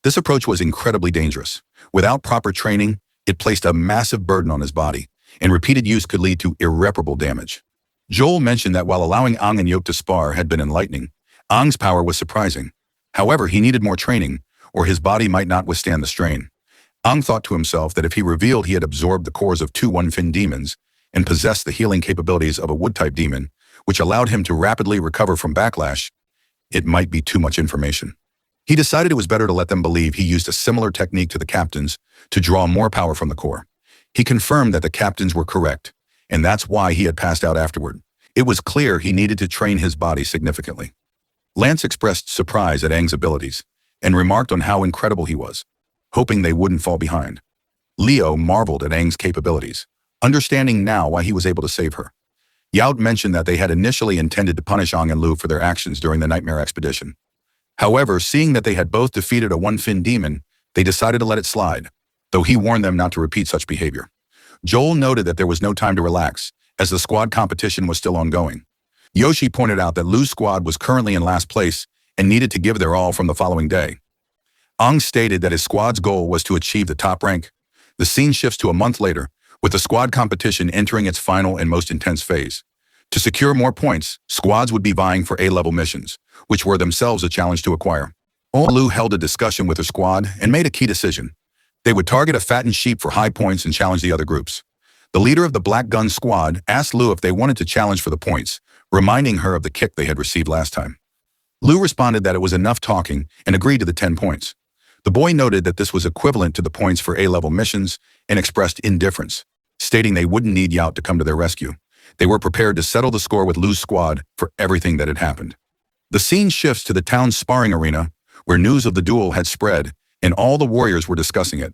This approach was incredibly dangerous. Without proper training, it placed a massive burden on his body, and repeated use could lead to irreparable damage. Joel mentioned that while allowing Aang and Yoke to spar had been enlightening, Aang's power was surprising. However, he needed more training, or his body might not withstand the strain. Aang thought to himself that if he revealed he had absorbed the cores of two one-fin demons, and possessed the healing capabilities of a wood-type demon, which allowed him to rapidly recover from backlash, it might be too much information. He decided it was better to let them believe he used a similar technique to the captains to draw more power from the core. He confirmed that the captains were correct, and that's why he had passed out afterward. It was clear he needed to train his body significantly. Lance expressed surprise at Aang's abilities and remarked on how incredible he was, hoping they wouldn't fall behind. Leo marveled at Aang's capabilities, understanding now why he was able to save her. Yaut mentioned that they had initially intended to punish Aang and Lu for their actions during the Nightmare Expedition. However, seeing that they had both defeated a one-fin demon, they decided to let it slide, though he warned them not to repeat such behavior. Joel noted that there was no time to relax, as the squad competition was still ongoing. Yoshi pointed out that Lu's squad was currently in last place and needed to give their all from the following day. Aang stated that his squad's goal was to achieve the top rank. The scene shifts to a month later, with the squad competition entering its final and most intense phase. To secure more points, squads would be vying for A-level missions, which were themselves a challenge to acquire. Lu held a discussion with her squad and made a key decision. They would target a fattened sheep for high points and challenge the other groups. The leader of the Black Gun squad asked Lu if they wanted to challenge for the points, reminding her of the kick they had received last time. Lu responded that it was enough talking and agreed to the 10 points. The boy noted that this was equivalent to the points for A-level missions and expressed indifference, stating they wouldn't need Yaut to come to their rescue. They were prepared to settle the score with Lu's squad for everything that had happened. The scene shifts to the town's sparring arena, where news of the duel had spread, and all the warriors were discussing it.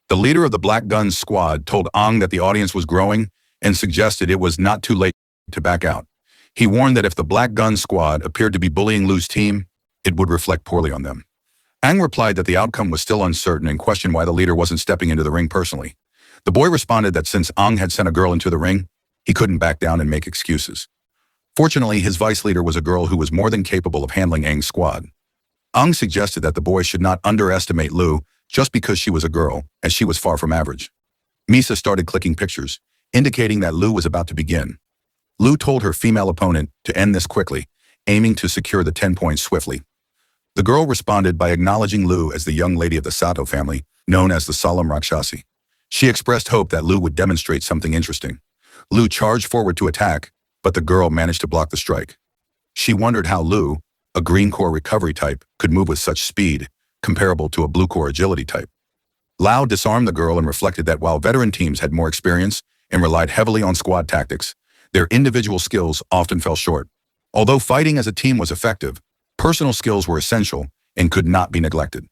The leader of the Black Gun squad told Aang that the audience was growing and suggested it was not too late to back out. He warned that if the Black Gun squad appeared to be bullying Lu's team, it would reflect poorly on them. Aang replied that the outcome was still uncertain and questioned why the leader wasn't stepping into the ring personally. The boy responded that since Aang had sent a girl into the ring, he couldn't back down and make excuses. Fortunately, his vice leader was a girl who was more than capable of handling Aang's squad. Aang suggested that the boy should not underestimate Lu just because she was a girl, as she was far from average. Misa started clicking pictures, indicating that Lu was about to begin. Lu told her female opponent to end this quickly, aiming to secure the 10 points swiftly. The girl responded by acknowledging Lu as the young lady of the Sato family, known as the Solemn Rakshasi. She expressed hope that Lu would demonstrate something interesting. Lu charged forward to attack, but the girl managed to block the strike. She wondered how Lu, a green core recovery type, could move with such speed, comparable to a blue core agility type. Lao disarmed the girl and reflected that while veteran teams had more experience and relied heavily on squad tactics, their individual skills often fell short. Although fighting as a team was effective, personal skills were essential and could not be neglected.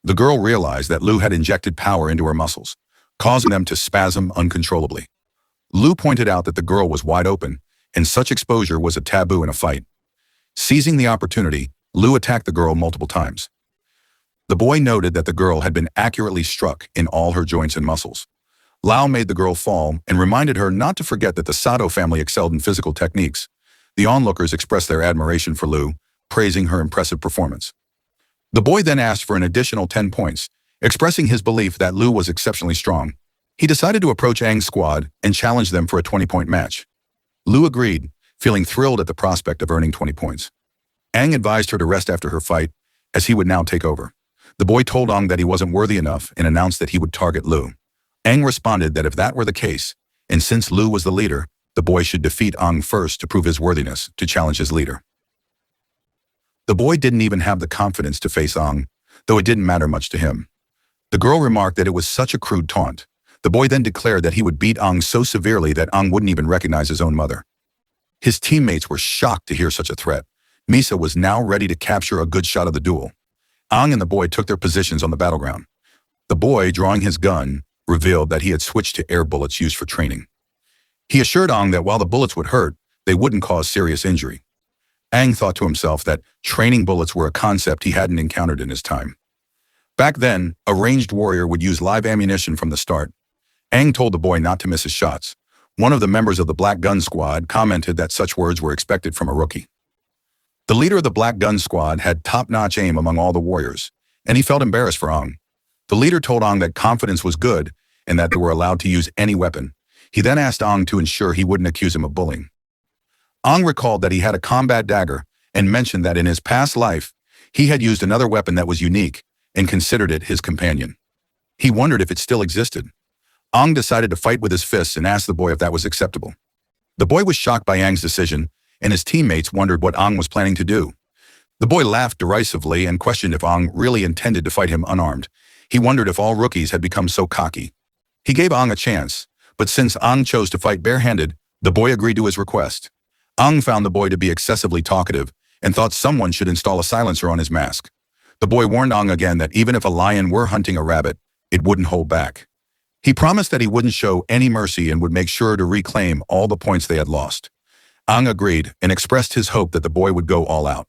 The girl realized that Lu had injected power into her muscles, causing them to spasm uncontrollably. Lu pointed out that the girl was wide open, and such exposure was a taboo in a fight. Seizing the opportunity, Lu attacked the girl multiple times. The boy noted that the girl had been accurately struck in all her joints and muscles. Lao made the girl fall and reminded her not to forget that the Sato family excelled in physical techniques. The onlookers expressed their admiration for Lu, praising her impressive performance. The boy then asked for an additional 10 points, expressing his belief that Lu was exceptionally strong. He decided to approach Aang's squad and challenge them for a 20-point match. Lu agreed, feeling thrilled at the prospect of earning 20 points. Aang advised her to rest after her fight, as he would now take over. The boy told Aang that he wasn't worthy enough and announced that he would target Lu. Aang responded that if that were the case, and since Lu was the leader, the boy should defeat Aang first to prove his worthiness to challenge his leader. The boy didn't even have the confidence to face Aang, though it didn't matter much to him. The girl remarked that it was such a crude taunt. The boy then declared that he would beat Aang so severely that Aang wouldn't even recognize his own mother. His teammates were shocked to hear such a threat. Misa was now ready to capture a good shot of the duel. Aang and the boy took their positions on the battleground. The boy, drawing his gun, revealed that he had switched to air bullets used for training. He assured Aang that while the bullets would hurt, they wouldn't cause serious injury. Aang thought to himself that training bullets were a concept he hadn't encountered in his time. Back then, a ranged warrior would use live ammunition from the start. Aang told the boy not to miss his shots. One of the members of the Black Gun Squad commented that such words were expected from a rookie. The leader of the Black Gun Squad had top-notch aim among all the warriors, and he felt embarrassed for Aang. The leader told Aang that confidence was good and that they were allowed to use any weapon. He then asked Aang to ensure he wouldn't accuse him of bullying. Aang recalled that he had a combat dagger and mentioned that in his past life, he had used another weapon that was unique and considered it his companion. He wondered if it still existed. Ang decided to fight with his fists and asked the boy if that was acceptable. The boy was shocked by Ang's decision, and his teammates wondered what Ang was planning to do. The boy laughed derisively and questioned if Ang really intended to fight him unarmed. He wondered if all rookies had become so cocky. He gave Ang a chance, but since Ang chose to fight barehanded, the boy agreed to his request. Ang found the boy to be excessively talkative and thought someone should install a silencer on his mask. The boy warned Ang again that even if a lion were hunting a rabbit, it wouldn't hold back. He promised that he wouldn't show any mercy and would make sure to reclaim all the points they had lost. Ang agreed and expressed his hope that the boy would go all out.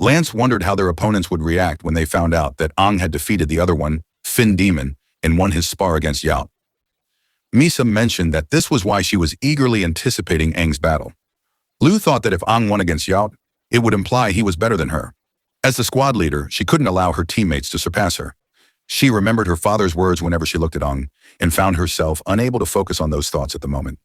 Lance wondered how their opponents would react when they found out that Ang had defeated the other one, Fin Demon, and won his spar against Yout. Misa mentioned that this was why she was eagerly anticipating Ang's battle. Lu thought that if Ang won against Yout, it would imply he was better than her. As the squad leader, she couldn't allow her teammates to surpass her. She remembered her father's words whenever she looked at Ang and found herself unable to focus on those thoughts at the moment.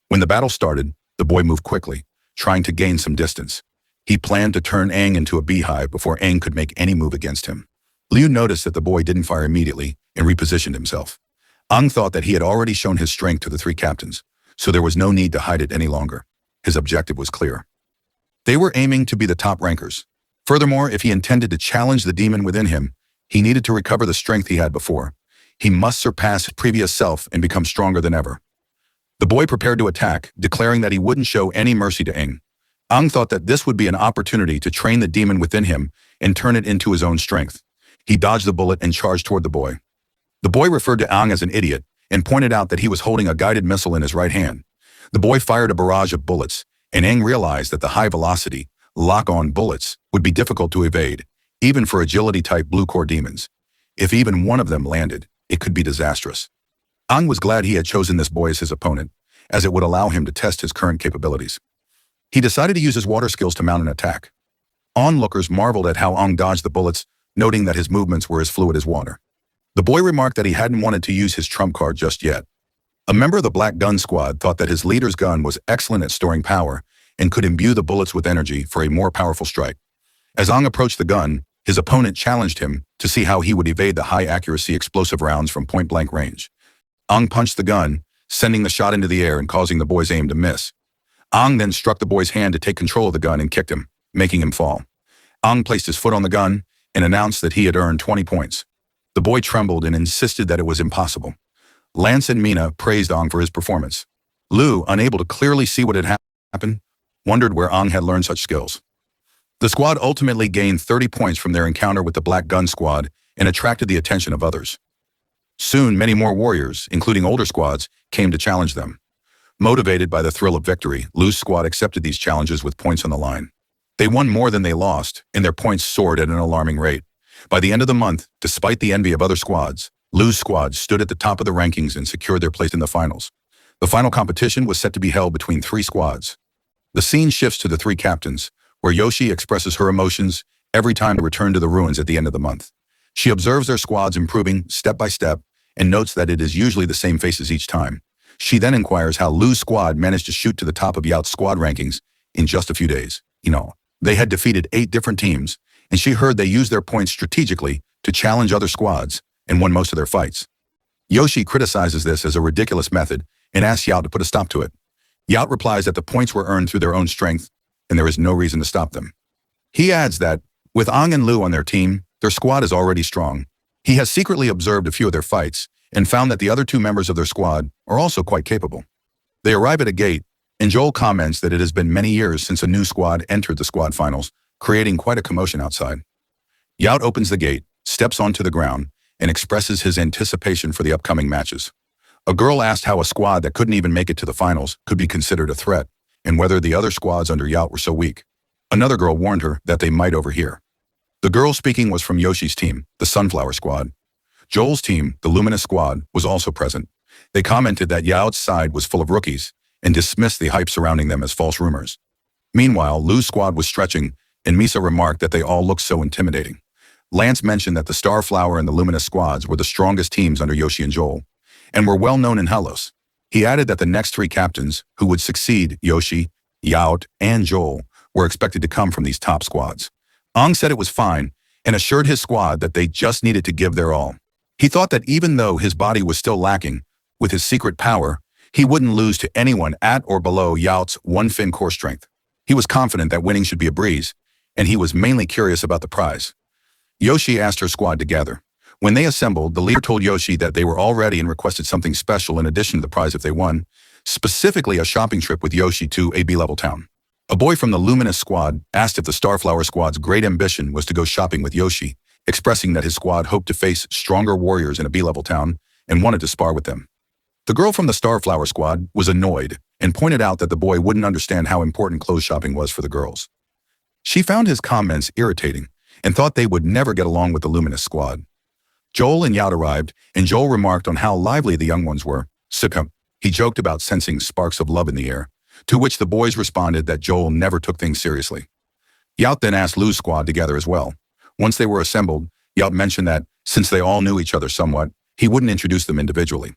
When the battle started, the boy moved quickly, trying to gain some distance. He planned to turn Ang into a beehive before Ang could make any move against him. Liu noticed that the boy didn't fire immediately and repositioned himself. Ang thought that he had already shown his strength to the three captains, so there was no need to hide it any longer. His objective was clear. They were aiming to be the top rankers. Furthermore, if he intended to challenge the demon within him, he needed to recover the strength he had before. He must surpass his previous self and become stronger than ever. The boy prepared to attack, declaring that he wouldn't show any mercy to Ang. Ang thought that this would be an opportunity to train the demon within him and turn it into his own strength. He dodged the bullet and charged toward the boy. The boy referred to Ang as an idiot and pointed out that he was holding a guided missile in his right hand. The boy fired a barrage of bullets, and Ang realized that the high-velocity, lock-on bullets would be difficult to evade, even for agility-type blue-core demons. If even one of them landed, it could be disastrous. Ang was glad he had chosen this boy as his opponent, as it would allow him to test his current capabilities. He decided to use his water skills to mount an attack. Onlookers marveled at how Ang dodged the bullets, noting that his movements were as fluid as water. The boy remarked that he hadn't wanted to use his trump card just yet. A member of the Black Gun Squad thought that his leader's gun was excellent at storing power and could imbue the bullets with energy for a more powerful strike. As Ang approached the gun, his opponent challenged him to see how he would evade the high-accuracy explosive rounds from point-blank range. Ang punched the gun, sending the shot into the air and causing the boy's aim to miss. Ang then struck the boy's hand to take control of the gun and kicked him, making him fall. Ang placed his foot on the gun and announced that he had earned 20 points. The boy trembled and insisted that it was impossible. Lance and Mina praised Ang for his performance. Lu, unable to clearly see what had happened, wondered where Ang had learned such skills. The squad ultimately gained 30 points from their encounter with the Black Gun Squad and attracted the attention of others. Soon, many more warriors, including older squads, came to challenge them. Motivated by the thrill of victory, Lu's squad accepted these challenges with points on the line. They won more than they lost, and their points soared at an alarming rate. By the end of the month, despite the envy of other squads, Lu's squad stood at the top of the rankings and secured their place in the finals. The final competition was set to be held between three squads. The scene shifts to the three captains, where Yoshi expresses her emotions every time they return to the ruins at the end of the month. She observes their squads improving step by step and notes that it is usually the same faces each time. She then inquires how Lu's squad managed to shoot to the top of Yout's squad rankings in just a few days. They had defeated 8 different teams, and she heard they used their points strategically to challenge other squads and won most of their fights. Yoshi criticizes this as a ridiculous method and asks Yout to put a stop to it. Yout replies that the points were earned through their own strength and there is no reason to stop them. He adds that, with Ang and Lu on their team, their squad is already strong. He has secretly observed a few of their fights and found that the other 2 members of their squad are also quite capable. They arrive at a gate, and Joel comments that it has been many years since a new squad entered the squad finals, creating quite a commotion outside. Yout opens the gate, steps onto the ground, and expresses his anticipation for the upcoming matches. A girl asked how a squad that couldn't even make it to the finals could be considered a threat, and whether the other squads under Yout were so weak. Another girl warned her that they might overhear. The girl speaking was from Yoshi's team, the Sunflower Squad. Joel's team, the Luminous Squad, was also present. They commented that Yout's side was full of rookies and dismissed the hype surrounding them as false rumors. Meanwhile, Lu's squad was stretching, and Misa remarked that they all looked so intimidating. Lance mentioned that the Starflower and the Luminous Squads were the strongest teams under Yoshi and Joel, and were well known in Hellos. He added that the next 3 captains, who would succeed Yoshi, Yout, and Joel, were expected to come from these top squads. Ang said it was fine, and assured his squad that they just needed to give their all. He thought that even though his body was still lacking, With his secret power, he wouldn't lose to anyone at or below Yao's one fin core strength. He was confident that winning should be a breeze, and he was mainly curious about the prize. Yoshi asked her squad to gather. When they assembled, the leader told Yoshi that they were all ready and requested something special in addition to the prize if they won, specifically a shopping trip with Yoshi to a B-level town. A boy from the Luminous squad asked if the Starflower squad's great ambition was to go shopping with Yoshi, expressing that his squad hoped to face stronger warriors in a B-level town and wanted to spar with them. The girl from the Starflower squad was annoyed and pointed out that the boy wouldn't understand how important clothes shopping was for the girls. She found his comments irritating and thought they would never get along with the Luminous squad. Joel and Yao arrived, and Joel remarked on how lively the young ones were. He joked about sensing sparks of love in the air, to which the boys responded that Joel never took things seriously. Yao then asked Lu's squad to gather as well. Once they were assembled, Yao mentioned that, since they all knew each other somewhat, he wouldn't introduce them individually.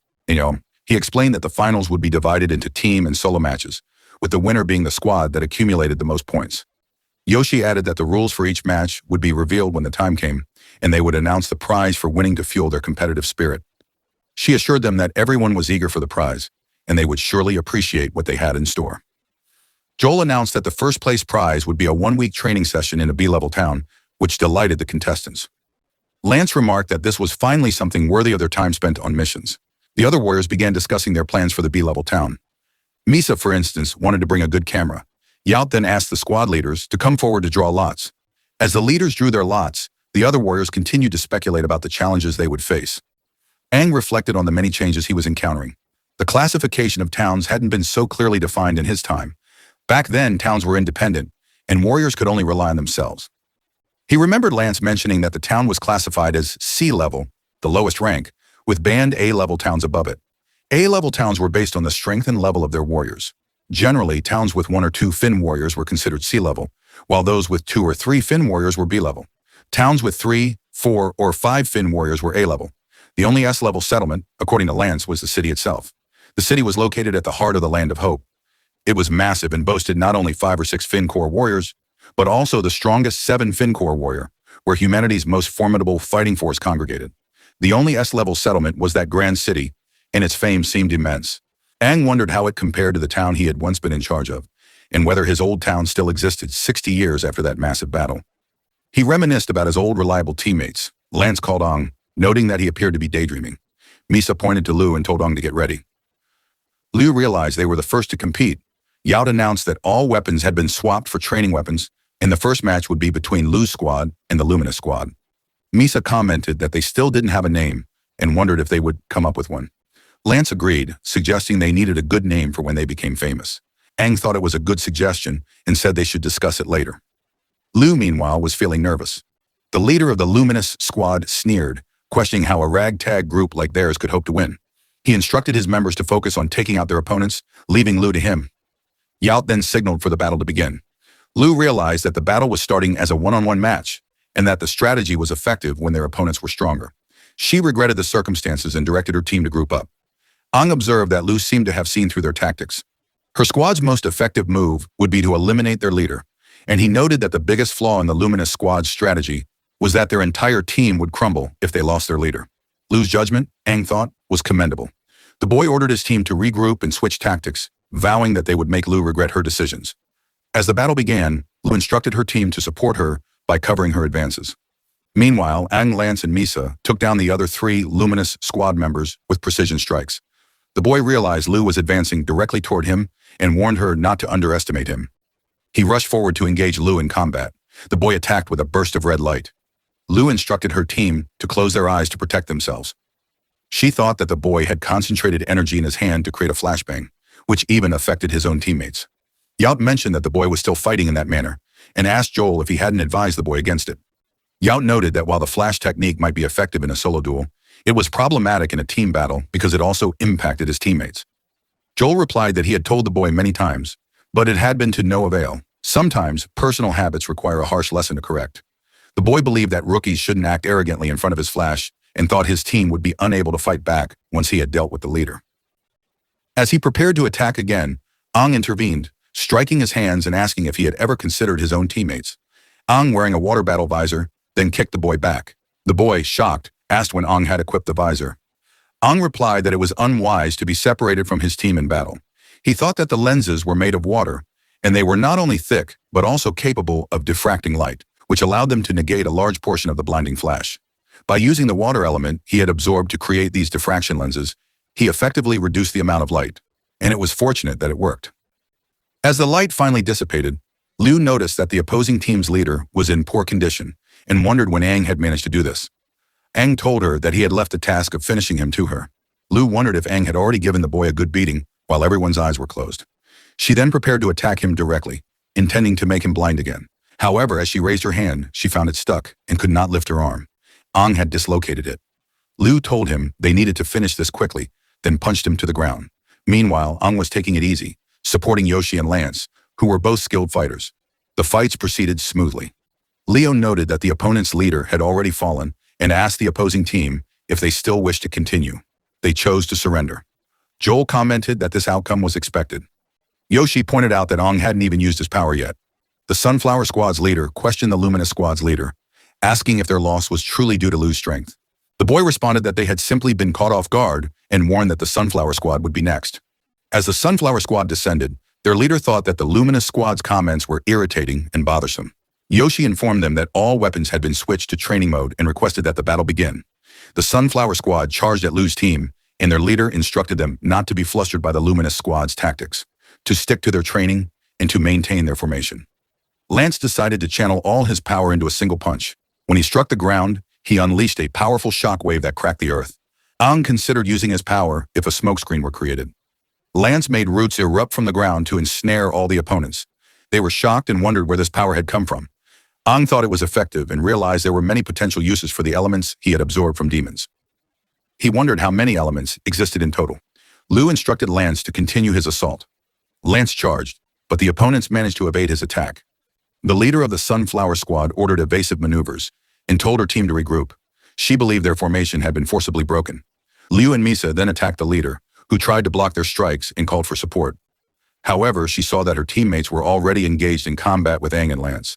He explained that the finals would be divided into team and solo matches, with the winner being the squad that accumulated the most points. Yoshi added that the rules for each match would be revealed when the time came, and they would announce the prize for winning to fuel their competitive spirit. She assured them that everyone was eager for the prize, and they would surely appreciate what they had in store. Joel announced that the first-place prize would be a one-week training session in a B-level town, which delighted the contestants. Lance remarked that this was finally something worthy of their time spent on missions. The other warriors began discussing their plans for the B-level town. Misa, for instance, wanted to bring a good camera. Yao then asked the squad leaders to come forward to draw lots. As the leaders drew their lots, the other warriors continued to speculate about the challenges they would face. Aang reflected on the many changes he was encountering. The classification of towns hadn't been so clearly defined in his time. Back then, towns were independent, and warriors could only rely on themselves. He remembered Lance mentioning that the town was classified as C-level, the lowest rank, with banned A-level towns above it. A-level towns were based on the strength and level of their warriors. Generally, towns with 1 or 2 Fin warriors were considered C-level, while those with 2 or 3 Fin warriors were B-level. Towns with 3, 4, or 5 Fin warriors were A-level. The only S-level settlement, according to Lance, was the city itself. The city was located at the heart of the Land of Hope. It was massive and boasted not only 5 or 6 Fin core warriors, but also the strongest 7 Fin core warrior, where humanity's most formidable fighting force congregated. The only S-level settlement was that grand city, and its fame seemed immense. Aang wondered how it compared to the town he had once been in charge of, and whether his old town still existed 60 years after that massive battle. He reminisced about his old reliable teammates. Lance called Aang, noting that he appeared to be daydreaming. Misa pointed to Lu and told Aang to get ready. Lu realized they were the first to compete. Yao announced that all weapons had been swapped for training weapons, and the first match would be between Lu's squad and the Luminous squad. Misa commented that they still didn't have a name and wondered if they would come up with one. Lance agreed, suggesting they needed a good name for when they became famous. Aang thought it was a good suggestion and said they should discuss it later. Lu, meanwhile, was feeling nervous. The leader of the Luminous squad sneered, questioning how a ragtag group like theirs could hope to win. He instructed his members to focus on taking out their opponents, leaving Lu to him. Yao then signaled for the battle to begin. Lu realized that the battle was starting as a one-on-one match, and that the strategy was effective when their opponents were stronger. She regretted the circumstances and directed her team to group up. Aang observed that Lu seemed to have seen through their tactics. Her squad's most effective move would be to eliminate their leader, and he noted that the biggest flaw in the Luminous squad's strategy was that their entire team would crumble if they lost their leader. Lu's judgment, Aang thought, was commendable. The boy ordered his team to regroup and switch tactics, vowing that they would make Lu regret her decisions. As the battle began, Lu instructed her team to support her by covering her advances. Meanwhile, Aang, Lance, and Misa took down the other 3 Luminous squad members with precision strikes. The boy realized Lu was advancing directly toward him and warned her not to underestimate him. He rushed forward to engage Lu in combat. The boy attacked with a burst of red light. Lu instructed her team to close their eyes to protect themselves. She thought that the boy had concentrated energy in his hand to create a flashbang, which even affected his own teammates. Yao mentioned that the boy was still fighting in that manner, and asked Joel if he hadn't advised the boy against it. Yao noted that while the flash technique might be effective in a solo duel, it was problematic in a team battle because it also impacted his teammates. Joel replied that he had told the boy many times, but it had been to no avail. Sometimes, personal habits require a harsh lesson to correct. The boy believed that rookies shouldn't act arrogantly in front of his flash and thought his team would be unable to fight back once he had dealt with the leader. As he prepared to attack again, Aang intervened, striking his hands and asking if he had ever considered his own teammates. Aang, wearing a water battle visor, then kicked the boy back. The boy, shocked, asked when Aang had equipped the visor. Ang replied that it was unwise to be separated from his team in battle. He thought that the lenses were made of water, and they were not only thick, but also capable of diffracting light, which allowed them to negate a large portion of the blinding flash. By using the water element he had absorbed to create these diffraction lenses, he effectively reduced the amount of light, and it was fortunate that it worked. As the light finally dissipated, Liu noticed that the opposing team's leader was in poor condition and wondered when Aang had managed to do this. Aang told her that he had left the task of finishing him to her. Liu wondered if Aang had already given the boy a good beating while everyone's eyes were closed. She then prepared to attack him directly, intending to make him blind again. However, as she raised her hand, she found it stuck and could not lift her arm. Aang had dislocated it. Liu told him they needed to finish this quickly, then punched him to the ground. Meanwhile, Aang was taking it easy, supporting Yoshi and Lance, who were both skilled fighters. The fights proceeded smoothly. Leo noted that the opponent's leader had already fallen and asked the opposing team if they still wished to continue. They chose to surrender. Joel commented that this outcome was expected. Yoshi pointed out that Aang hadn't even used his power yet. The Sunflower Squad's leader questioned the Luminous Squad's leader, asking if their loss was truly due to Lu's strength. The boy responded that they had simply been caught off guard and warned that the Sunflower Squad would be next. As the Sunflower Squad descended, their leader thought that the Luminous Squad's comments were irritating and bothersome. Yoshi informed them that all weapons had been switched to training mode and requested that the battle begin. The Sunflower Squad charged at Lu's team, and their leader instructed them not to be flustered by the Luminous Squad's tactics, to stick to their training, and to maintain their formation. Lance decided to channel all his power into a single punch. When he struck the ground, he unleashed a powerful shockwave that cracked the earth. Aang considered using his power if a smokescreen were created. Lance made roots erupt from the ground to ensnare all the opponents. They were shocked and wondered where this power had come from. Aang thought it was effective and realized there were many potential uses for the elements he had absorbed from demons. He wondered how many elements existed in total. Liu instructed Lance to continue his assault. Lance charged, but the opponents managed to evade his attack. The leader of the Sunflower Squad ordered evasive maneuvers and told her team to regroup. She believed their formation had been forcibly broken. Liu and Misa then attacked the leader, who tried to block their strikes and called for support. However, she saw that her teammates were already engaged in combat with Aang and Lance.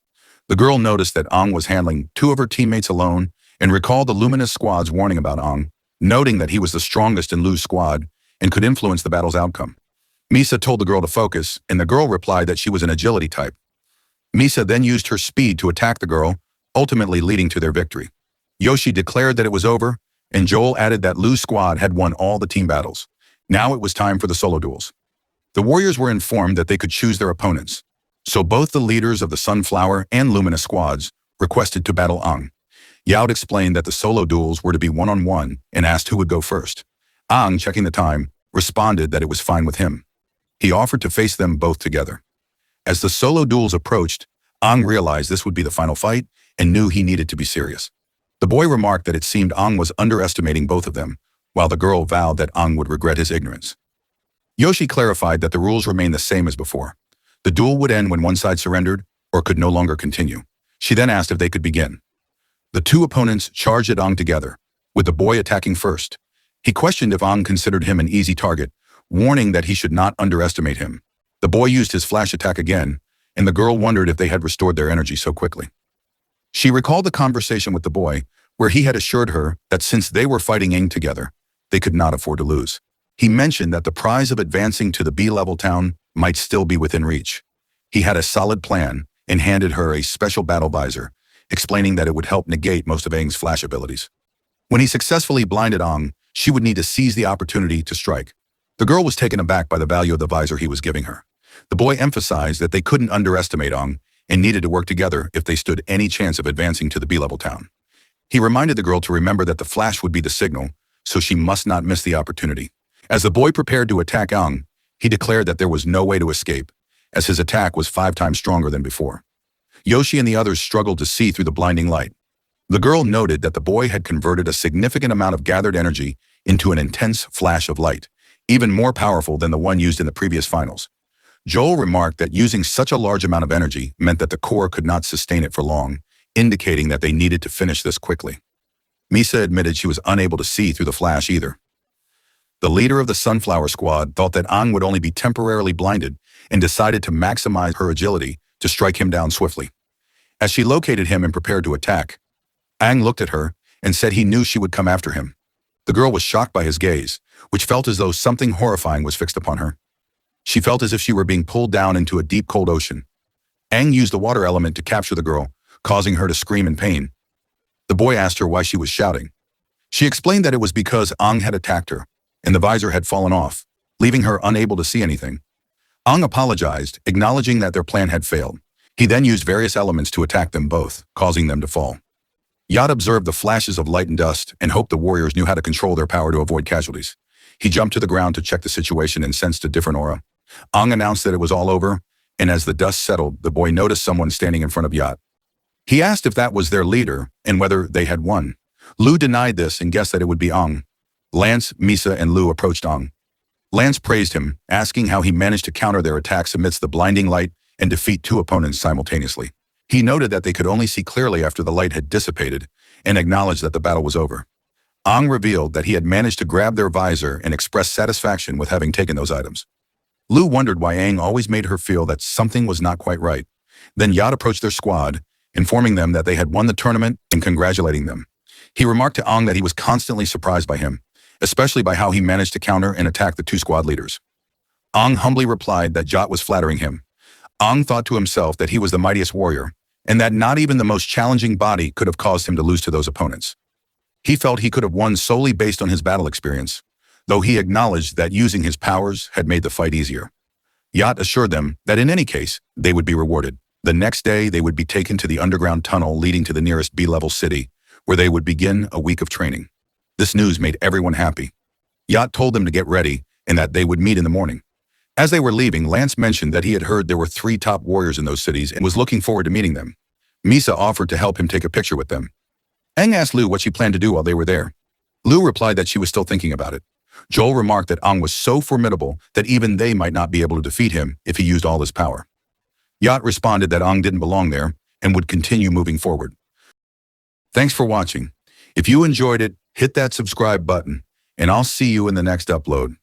The girl noticed that Aang was handling 2 of her teammates alone and recalled the Luminous Squad's warning about Aang, noting that he was the strongest in Lu's squad and could influence the battle's outcome. Misa told the girl to focus, and the girl replied that she was an agility type. Misa then used her speed to attack the girl, ultimately leading to their victory. Yoshi declared that it was over, and Joel added that Lu's squad had won all the team battles. Now it was time for the solo duels. The warriors were informed that they could choose their opponents, so both the leaders of the Sunflower and Luminous squads requested to battle Aang. Yaot explained that the solo duels were to be one-on-one and asked who would go first. Aang, checking the time, responded that it was fine with him. He offered to face them both together. As the solo duels approached, Aang realized this would be the final fight and knew he needed to be serious. The boy remarked that it seemed Aang was underestimating both of them, while the girl vowed that Aang would regret his ignorance. Yoshi clarified that the rules remained the same as before. The duel would end when one side surrendered or could no longer continue. She then asked if they could begin. The 2 opponents charged at Aang together, with the boy attacking first. He questioned if Aang considered him an easy target, warning that he should not underestimate him. The boy used his flash attack again, and the girl wondered if they had restored their energy so quickly. She recalled the conversation with the boy, where he had assured her that since they were fighting Aang together, they could not afford to lose. He mentioned that the prize of advancing to the B-level town might still be within reach. He had a solid plan and handed her a special battle visor, explaining that it would help negate most of Aang's flash abilities. When he successfully blinded Aang, she would need to seize the opportunity to strike. The girl was taken aback by the value of the visor he was giving her. The boy emphasized that they couldn't underestimate Aang and needed to work together if they stood any chance of advancing to the B-level town. He reminded the girl to remember that the flash would be the signal, so she must not miss the opportunity. As the boy prepared to attack Aang, he declared that there was no way to escape, as his attack was 5 times stronger than before. Yoshi and the others struggled to see through the blinding light. The girl noted that the boy had converted a significant amount of gathered energy into an intense flash of light, even more powerful than the one used in the previous finals. Joel remarked that using such a large amount of energy meant that the core could not sustain it for long, indicating that they needed to finish this quickly. Misa admitted she was unable to see through the flash either. The leader of the Sunflower Squad thought that Aang would only be temporarily blinded and decided to maximize her agility to strike him down swiftly. As she located him and prepared to attack, Aang looked at her and said he knew she would come after him. The girl was shocked by his gaze, which felt as though something horrifying was fixed upon her. She felt as if she were being pulled down into a deep, cold ocean. Aang used the water element to capture the girl, causing her to scream in pain. The boy asked her why she was shouting. She explained that it was because Aang had attacked her, and the visor had fallen off, leaving her unable to see anything. Aang apologized, acknowledging that their plan had failed. He then used various elements to attack them both, causing them to fall. Yat observed the flashes of light and dust and hoped the warriors knew how to control their power to avoid casualties. He jumped to the ground to check the situation and sensed a different aura. Aang announced that it was all over, and as the dust settled, the boy noticed someone standing in front of Yat. He asked if that was their leader and whether they had won. Lu denied this and guessed that it would be Aang. Lance, Misa, and Lu approached Aang. Lance praised him, asking how he managed to counter their attacks amidst the blinding light and defeat two opponents simultaneously. He noted that they could only see clearly after the light had dissipated and acknowledged that the battle was over. Aang revealed that he had managed to grab their visor and expressed satisfaction with having taken those items. Lu wondered why Aang always made her feel that something was not quite right. Then Yat approached their squad, informing them that they had won the tournament and congratulating them. He remarked to Aang that he was constantly surprised by him, especially by how he managed to counter and attack the two squad leaders. Aang humbly replied that Yat was flattering him. Aang thought to himself that he was the mightiest warrior, and that not even the most challenging body could have caused him to lose to those opponents. He felt he could have won solely based on his battle experience, though he acknowledged that using his powers had made the fight easier. Yat assured them that in any case, they would be rewarded. The next day, they would be taken to the underground tunnel leading to the nearest B-level city, where they would begin a week of training. This news made everyone happy. Yat told them to get ready and that they would meet in the morning. As they were leaving, Lance mentioned that he had heard there were 3 top warriors in those cities and was looking forward to meeting them. Misa offered to help him take a picture with them. Aang asked Lu what she planned to do while they were there. Lu replied that she was still thinking about it. Joel remarked that Aang was so formidable that even they might not be able to defeat him if he used all his power. Yat responded that Aang didn't belong there and would continue moving forward. Thanks for watching. If you enjoyed it, hit that subscribe button, and I'll see you in the next upload.